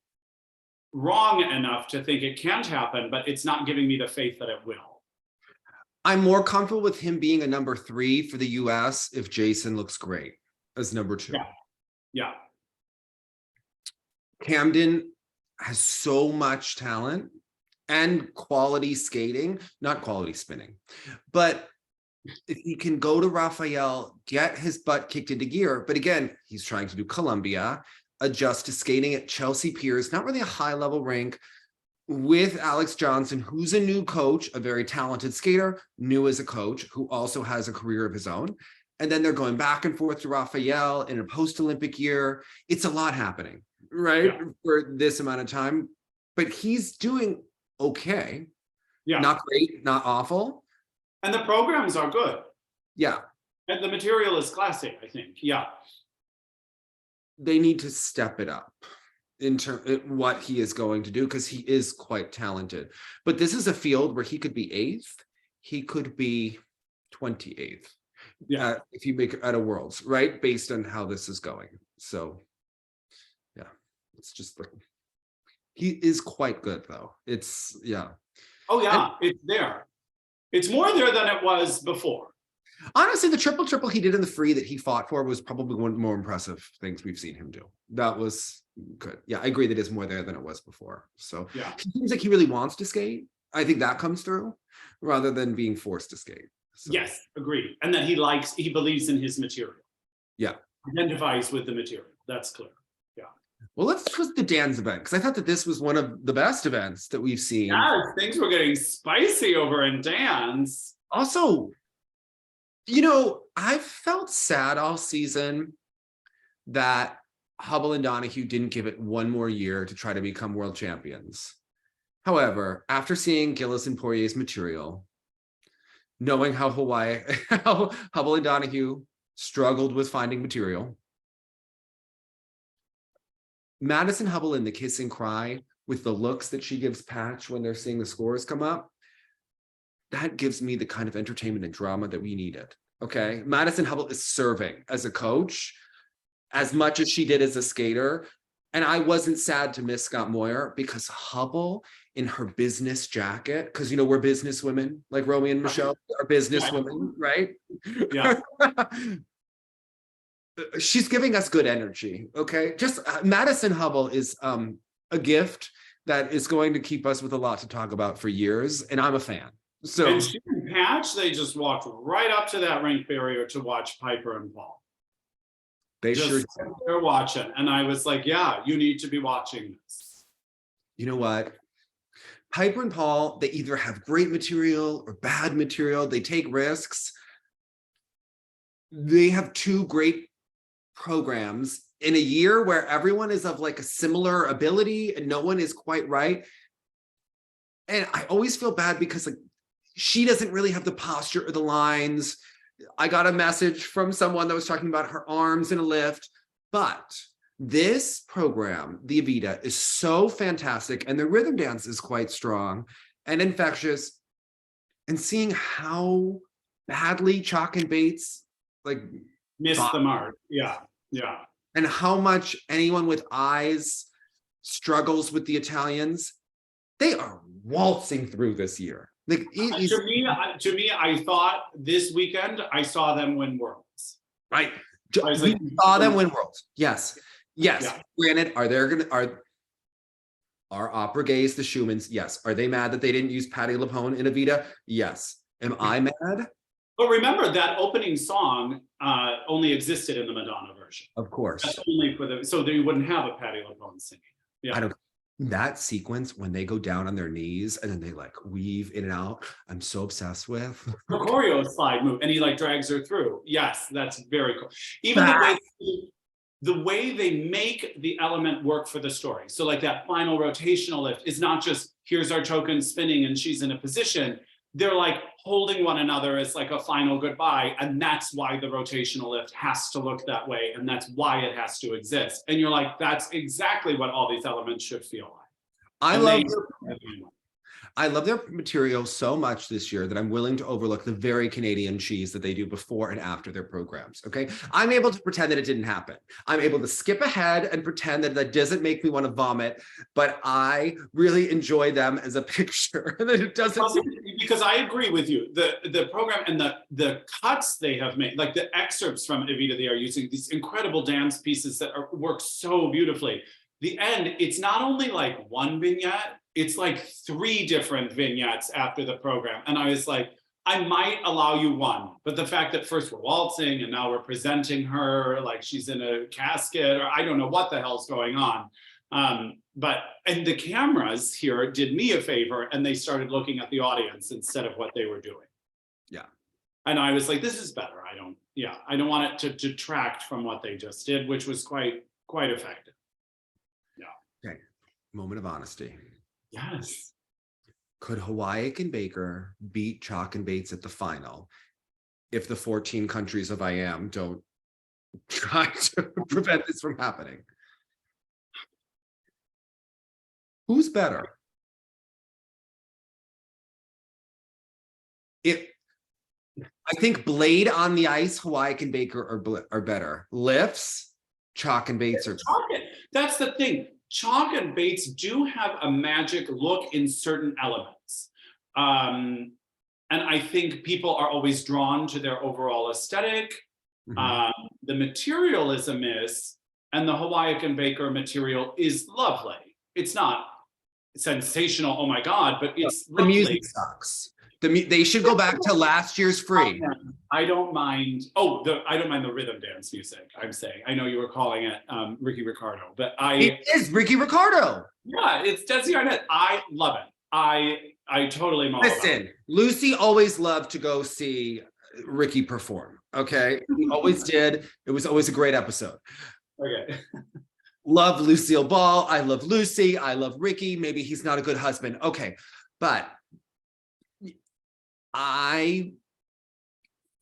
wrong enough to think it can't happen, but it's not giving me the faith that it will. I'm more comfortable with him being a number 3 for the US if Jason looks great as number 2. Yeah. Camden has so much talent and quality skating, not quality spinning. But if he can go to Raphael, get his butt kicked into gear, but again, he's trying to do Columbia, adjust to skating at Chelsea Piers, not really a high-level rink, with Alex Johnson, who's a new coach, a very talented skater, new as a coach, who also has a career of his own. And then they're going back and forth to Raphael in a post-Olympic year. It's a lot happening, right? Yeah. For this amount of time, but he's doing okay. Yeah. Not great, not awful. And the programs are good. Yeah. And the material is classic, I think. Yeah. They need to step it up in what he is going to do, because he is quite talented. But this is a field where he could be 8th, he could be 28th. Yeah, if you make it out of Worlds, right? Based on how this is going. So, yeah, it's just like, he is quite good though. It's, yeah. Oh yeah, it's there. It's more there than it was before. Honestly, the triple he did in the free that he fought for was probably one of the more impressive things we've seen him do. That was good. Yeah, I agree that it's more there than it was before. So yeah, it seems like he really wants to skate. I think that comes through rather than being forced to skate. So. Yes, agreed. And that he believes in his material. Yeah. Identifies with the material. That's clear. Yeah. Well, let's twist the dance event, because I thought that this was one of the best events that we've seen. Yeah, things were getting spicy over in dance. Also, you know, I've felt sad all season that Hubble and Donahue didn't give it one more year to try to become world champions. However, after seeing Gilles and Poirier's material, knowing how Hubble and Donahue struggled with finding material, Madison Hubble in the kiss and cry with the looks that she gives Patch when they're seeing the scores come up, that gives me the kind of entertainment and drama that we needed. Okay, Madison Hubble is serving as a coach as much as she did as a skater. And I wasn't sad to miss Scott Moyer, because Hubble in her business jacket, because, you know, we're business women, like Romy and Michelle are business women, right? Yeah. She's giving us good energy, okay? Just Madison Hubble is a gift that is going to keep us with a lot to talk about for years, and I'm a fan. So, and she and Patch, they just walked right up to that rink barrier to watch Piper and Paul. They just sure they're watching, and I was like, yeah, you need to be watching this. You know what? Piper and Paul, they either have great material or bad material. They take risks. They have 2 great programs in a year where everyone is of like a similar ability and no one is quite right. And I always feel bad because like she doesn't really have the posture or the lines. I got a message from someone that was talking about her arms in a lift, but this program, the Evita, is so fantastic, and the rhythm dance is quite strong and infectious. And seeing how badly Chock and Bates like missed the mark, yeah, and how much anyone with eyes struggles with the Italians, they are waltzing through this year. Like to me, I thought this weekend I saw them win Worlds. Right, we saw them win Worlds. Yes. Yeah. Granted, are opera gays the Schumanns? Yes. Are they mad that they didn't use Patti LuPone in Evita? Yes. Am I mad? But remember that opening song only existed in the Madonna version. Of course. That's only for so that you wouldn't have a Patti LuPone singing. Yeah. That sequence when they go down on their knees and then they like weave in and out, I'm so obsessed with. The choreo slide move, and he like drags her through. Yes, that's very cool. Even the way they make the element work for the story. So like that final rotational lift is not just here's our token spinning and she's in a position. They're like holding one another as like a final goodbye. And that's why the rotational lift has to look that way. And that's why it has to exist. And you're like, that's exactly what all these elements should feel like. I love their material so much this year that I'm willing to overlook the very Canadian cheese that they do before and after their programs, okay? I'm able to pretend that it didn't happen. I'm able to skip ahead and pretend that that doesn't make me want to vomit, but I really enjoy them as a picture. That it doesn't. Because I agree with you. The program and the cuts they have made, like the excerpts from Evita, they are using these incredible dance pieces that work so beautifully. The end, it's not only like one vignette, it's like 3 different vignettes after the program. And I was like, I might allow you one, but the fact that first we're waltzing and now we're presenting her like she's in a casket, or I don't know what the hell's going on. And the cameras here did me a favor and they started looking at the audience instead of what they were doing. Yeah. And I was like, this is better. I don't want it to detract from what they just did, which was quite effective. Yeah. Okay. Moment of honesty. Yes. Could Hawayek and Baker beat Chock and Bates at the final if the 14 countries of IAM don't try to prevent this from happening? Who's better? I think blade on the ice, Hawayek and Baker are better. Lifts, Chock and Bates are. That's the thing. Chock and Bates do have a magic look in certain elements. And I think people are always drawn to their overall aesthetic. Mm-hmm. The materialism is, and the Hawayek and Baker material is lovely. It's not sensational, oh my God, but it's the lovely. Music sucks. They should go back to last year's free. I don't mind. I don't mind the rhythm dance music. I'm saying. I know you were calling it Ricky Ricardo, but it is Ricky Ricardo. Yeah, it's Desi Arnett. I love it. I totally listen. Lucy always loved to go see Ricky perform. Okay, he always did. It was always a great episode. Okay. Love Lucille Ball. I love Lucy. I love Ricky. Maybe he's not a good husband. Okay, but I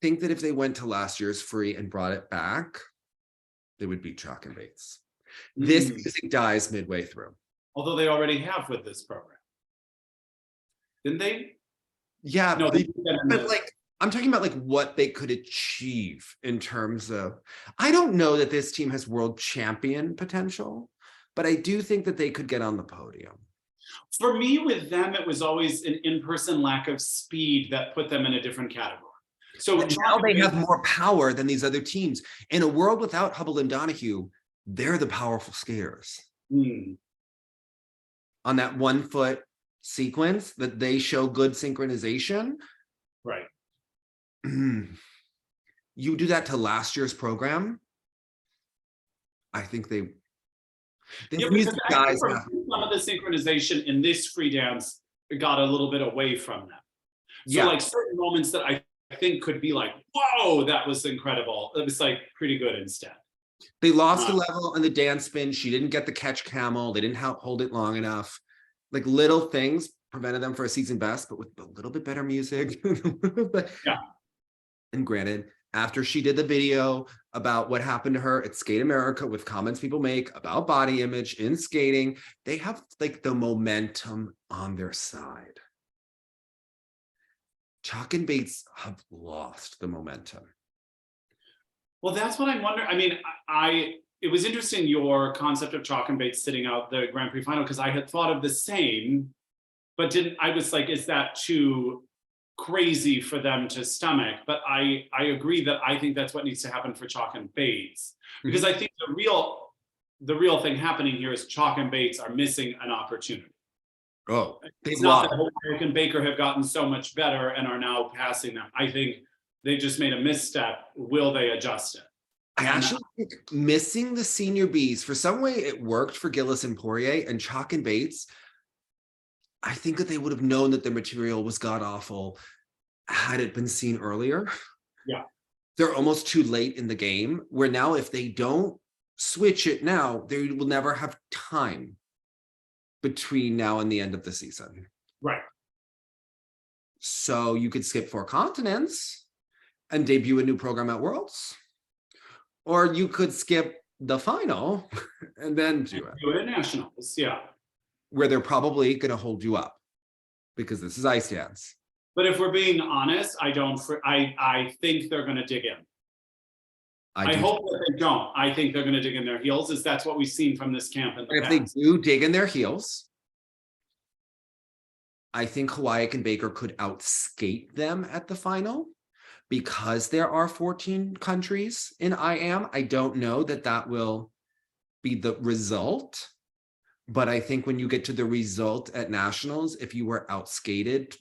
think that if they went to last year's free and brought it back, they would beat Chock and Bates. This music dies midway through. Although they already have with this program. Didn't they? Yeah, no, but like I'm talking about like what they could achieve in terms of, I don't know that this team has world champion potential, but I do think that they could get on the podium. For me, with them, it was always an in-person lack of speed that put them in a different category. So now they have more power than these other teams. In a world without Hubble and Donahue, they're the powerful skaters. On that 1 foot sequence that they show good synchronization. Right. You do that to last year's program, I think they music guys some of the synchronization in this free dance got a little bit away from them. So like certain moments that I think could be like, whoa, that was incredible. It was like pretty good instead. They lost a level on the dance spin. She didn't get the catch camel. They didn't hold it long enough. Like little things prevented them for a season best, but with a little bit better music. Yeah. And granted, after she did the video about what happened to her at Skate America with comments people make about body image in skating, they have like the momentum on their side. Chock and Bates have lost the momentum. Well, that's what I'm wondering. I mean, it was interesting, your concept of Chock and Bates sitting out the Grand Prix final, because I had thought of the same, but I was like, is that too crazy for them to stomach? But I agree that I think that's what needs to happen for Chock and Bates, because I think the real thing happening here is Chock and Bates are missing an opportunity. Oh, it's not that Hawayek and Baker have gotten so much better and are now passing them. I think they just made a misstep. Will they adjust it? I actually think missing the senior Bs, for some way it worked for Gilles and Poirier, and Chock and Bates, I think that they would have known that the material was god-awful had it been seen earlier. Yeah. They're almost too late in the game, where now if they don't switch it now, they will never have time between now and the end of the season. Right. So you could skip 4 continents and debut a new program at Worlds. Or you could skip the final and then do it. Do it at nationals, yeah. Where they're probably going to hold you up because this is ice dance. But if we're being honest, I think they're going to dig in. I hope that they don't. I think they're going to dig in their heels, as that's what we've seen from this camp in the past. If they do dig in their heels, I think Hawayek and Baker could outskate them at the final because there are 14 countries in IM. I don't know that that will be the result, but I think when you get to the result at nationals, if you were outskated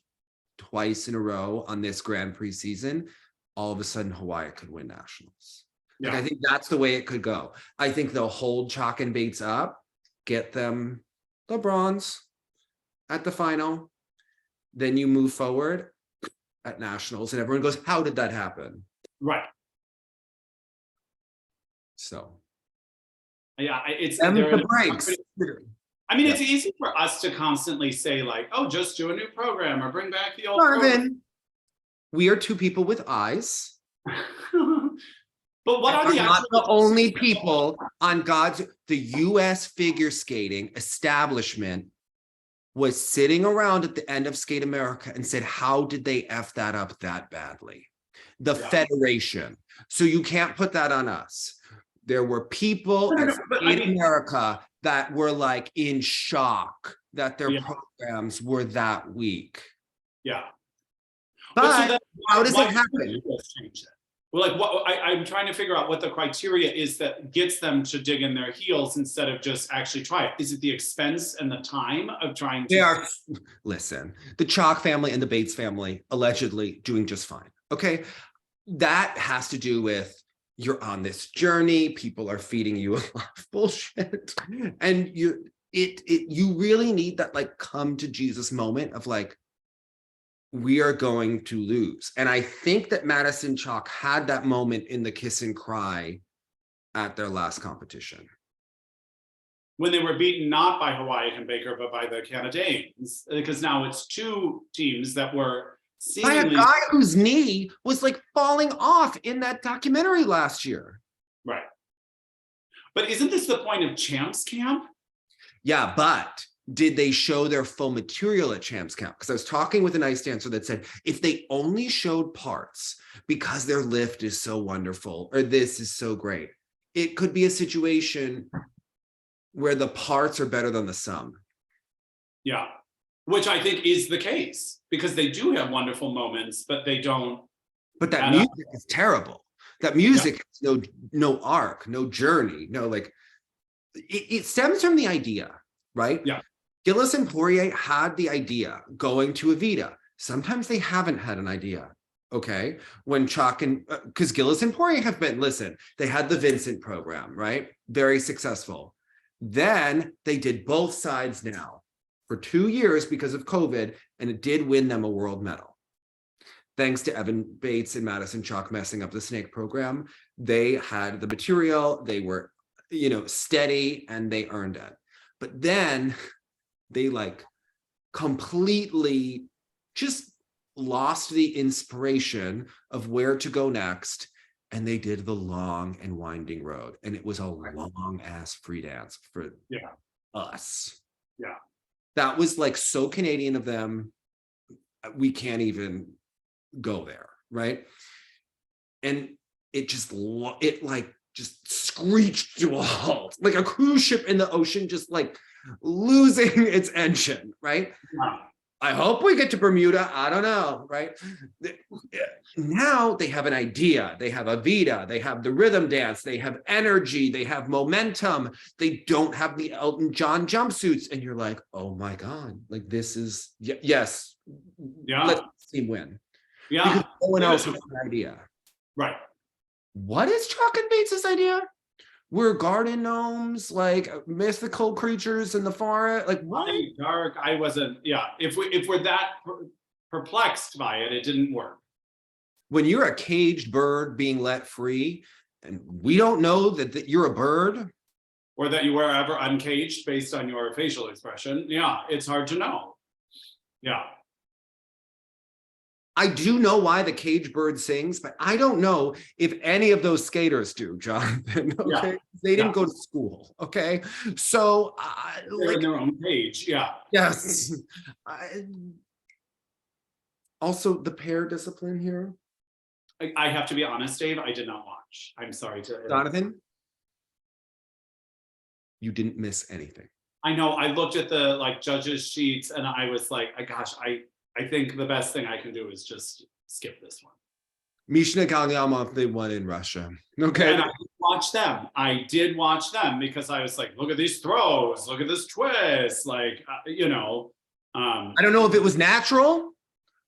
twice in a row on this Grand Prix season, all of a sudden Hawayek could win nationals. Yeah. Like, I think that's the way it could go. I think they'll hold Chock and Bates up, get them the bronze at the final. Then you move forward at nationals and everyone goes, how did that happen? Right. So. Yeah, it's The breaks. I mean, it's easy for us to constantly say like, oh, just do a new program or bring back the old Marvin, we are 2 people with eyes. But what are not the only people on the US figure skating establishment was sitting around at the end of Skate America and said, how did they F that up that badly? The Federation. So you can't put that on us. There were people at Skate America that were like in shock that their programs were that weak. Yeah. But so how does it happen? Well, like what I'm trying to figure out what the criteria is that gets them to dig in their heels instead of just actually try it. Is it the expense and the time of trying to? Listen, the Chock family and the Bates family allegedly doing just fine. Okay. That has to do with you're on this journey. People are feeding you a lot of bullshit. And you really need that like come to Jesus moment of like, we are going to lose. And I think that Madison Chock had that moment in the kiss and cry at their last competition. When they were beaten not by Hawayek and Baker, but by the Canadians, because now it's 2 teams that were seemingly... By a guy whose knee was like falling off in that documentary last year. Right. But isn't this the point of Champs Camp? Yeah, but did they show their full material at Champs Camp? Because I was talking with an ice dancer that said, if they only showed parts because their lift is so wonderful or this is so great, it could be a situation where the parts are better than the sum. Yeah, which I think is the case because they do have wonderful moments, but they don't. But that music is terrible. That music has no arc, no journey, no like, it stems from the idea, right? Yeah. Gilles and Poirier had the idea going to Evita. Sometimes they haven't had an idea, okay? When Chock and, because Gilles and Poirier have been, listen, they had the Vincent program, right? Very successful. Then they did both sides now for 2 years because of COVID, and it did win them a world medal. Thanks to Evan Bates and Madison Chock messing up the snake program, they had the material, they were, steady, and they earned it. But then they like completely just lost the inspiration of where to go next. And they did the long and winding road. And it was a long ass free dance for us. Yeah. That was like so Canadian of them. We can't even go there. Right. And it just screeched to a halt, like a cruise ship in the ocean, just like losing its engine, right? Yeah. I hope we get to Bermuda. I don't know, right? Now they have an idea. They have a Vita. They have the rhythm dance. They have energy. They have momentum. They don't have the Elton John jumpsuits. And you're like, oh my God, like this is, yes. Yeah. Let's see win. Yeah. Because no one else has an idea. Right. What is Chock and Bates' idea? We're garden gnomes, like mythical creatures in the forest. Like what? Dark. I wasn't. Yeah. If we're that perplexed by it, it didn't work. When you're a caged bird being let free, and we don't know that you're a bird, or that you were ever uncaged based on your facial expression. Yeah, it's hard to know. Yeah. I do know why the cage bird sings, but I don't know if any of those skaters do, Jonathan. Okay, Yeah. They didn't go to school. Okay, so They're in their own cage. Yeah. yes. Also, the pair discipline here. I have to be honest, Dave, I did not watch. I'm sorry to Jonathan, you didn't miss anything. I know. I looked at the judges sheets and I was like, gosh, I think the best thing I can do is just skip this one. Mishna Galyamov, they won in Russia. Okay. And I did watch them. I did watch them because I was like, look at these throws, look at this twist. I don't know if it was natural,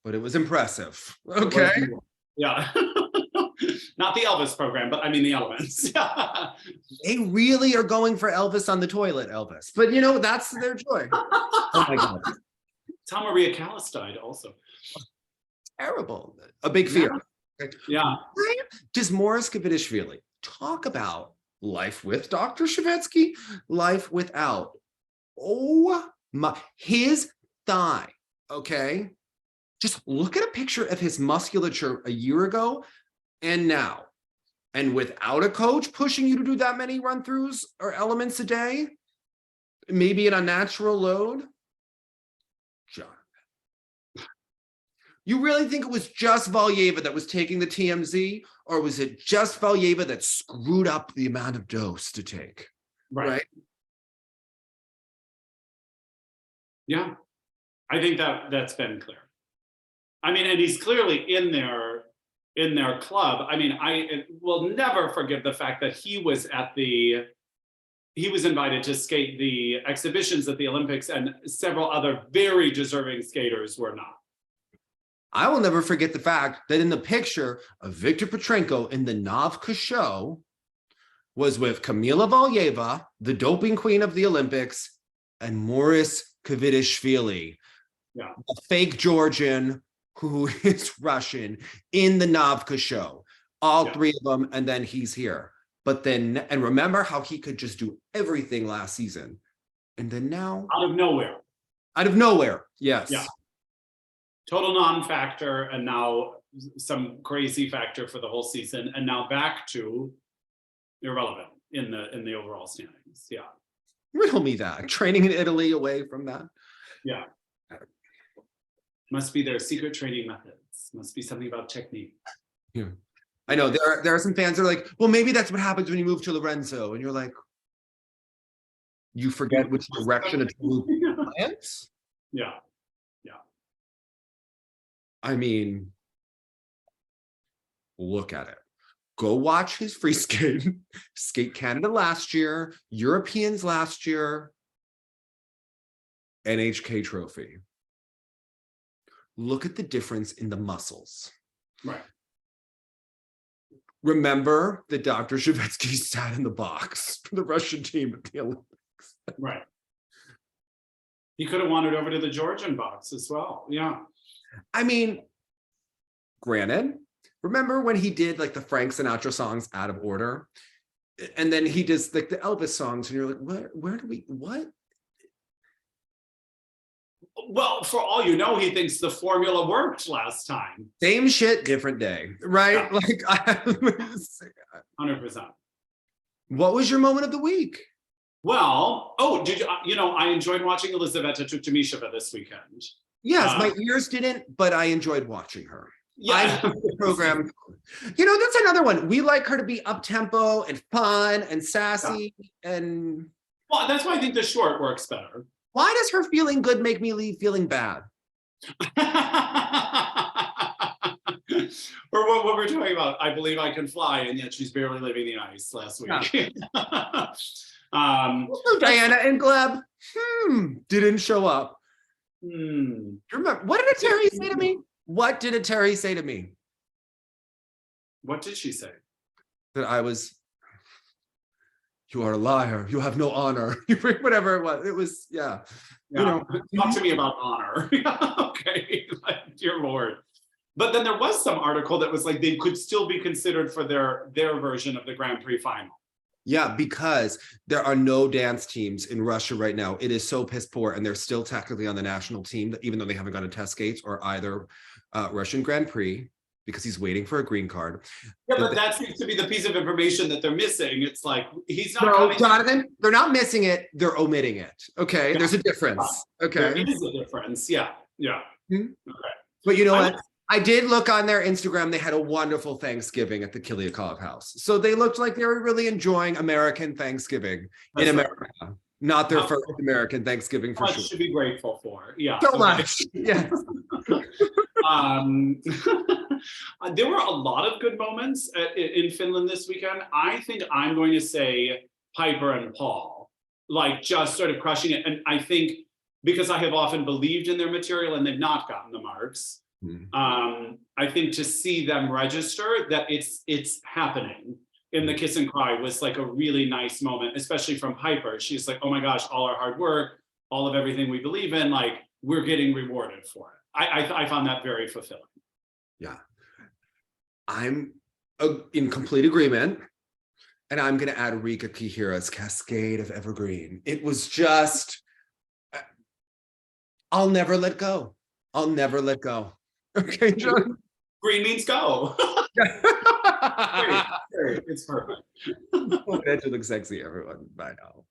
but it was impressive. Okay. Yeah. Not the Elvis program, but I mean the elements. They really are going for Elvis on the toilet, Elvis. But that's their joy. Oh my God. Tom Maria Callas died also. Terrible. A big fear. Yeah. Does Morris Kvitishvili talk about life with Dr. Shevetsky, life without? Oh my, his thigh, okay? Just look at a picture of his musculature a year ago and now. And without a coach pushing you to do that many run-throughs or elements a day, maybe an unnatural load. John, you really think it was just Valyeva that was taking the TMZ, or was it just Valyeva that screwed up the amount of dose to take? Right? Yeah, I think that's been clear. I mean, and he's clearly in their club. I mean, I will never forgive the fact that he was invited to skate the exhibitions at the Olympics, and several other very deserving skaters were not. I will never forget the fact that in the picture of Viktor Petrenko in the Navka show was with Kamila Valyeva, the doping queen of the Olympics, and Morris Kvitishvili, a fake Georgian who is Russian, in the Navka show. All three of them, and then he's here. But then, and remember how he could just do everything last season. And then now... Out of nowhere, yes. Yeah. Total non-factor, and now some crazy factor for the whole season, and now back to irrelevant in the overall standings. Yeah. Riddle me that. Training in Italy away from that. Yeah. Must be their secret training methods. Must be something about technique. Yeah. I know there are some fans that are like, well, maybe that's what happens when you move to Lorenzo. And you're like, you forget which direction it's moving. Yeah. I mean, look at it. Go watch his free skate. Skate Canada last year, Europeans last year, NHK trophy. Look at the difference in the muscles. Right. Remember that Dr. Shevetsky sat in the box for the Russian team at the Olympics. Right. He could have wandered over to the Georgian box as well. Yeah. I mean, granted, remember when he did the Frank Sinatra songs out of order? And then he does the Elvis songs, and you're like, what? Well, for all you know, he thinks the formula worked last time. Same shit, different day, right? Yeah. 100%. What was your moment of the week? Well, did you, I enjoyed watching Elizaveta Tuktamisheva this weekend. Yes, my ears didn't, but I enjoyed watching her. Yeah. The program. That's another one. We like her to be up-tempo and fun and sassy. And well, that's why I think the short works better. Why does her feeling good make me leave feeling bad? Or what we're talking about, I believe I can fly, and yet she's barely leaving the ice last week. Yeah. Diana and Gleb didn't show up. Remember, what did Eteri say to me? What did Eteri say to me? What did she say? That I was, you are a liar. You have no honor. Whatever it was. It was, yeah. Talk to me about honor. Okay, dear Lord. But then there was some article that was they could still be considered for their version of the Grand Prix Final. Yeah, because there are no dance teams in Russia right now. It is so piss poor, and they're still technically on the national team, even though they haven't gone to test skates or either Russian Grand Prix, because he's waiting for a green card. Yeah, but that seems to be the piece of information that they're missing. It's like, he's not No, coming. Jonathan, they're not missing it. They're omitting it. Okay, there's a difference. Okay. There is a difference. Yeah. Okay. But you know what? I did look on their Instagram. They had a wonderful Thanksgiving at the Kiliakov house. So they looked like they were really enjoying American Thanksgiving in America. Not their first American Thanksgiving for sure. Should be grateful for. Yeah. So much. Yes. There were a lot of good moments in Finland this weekend. I think I'm going to say Piper and Paul, like just sort of crushing it. And I think because I have often believed in their material and they've not gotten the marks, I think to see them register that it's happening in the kiss and cry was like a really nice moment, especially from Piper. She's like, oh my gosh, all our hard work, all of everything we believe in, like we're getting rewarded for it. I found that very fulfilling. Yeah, I'm in complete agreement. And I'm going to add Rika Kihira's Cascade of Evergreen. It was just, I'll never let go. I'll never let go. Okay, John? Green means go. Great. It's perfect. That should look sexy, everyone, by now.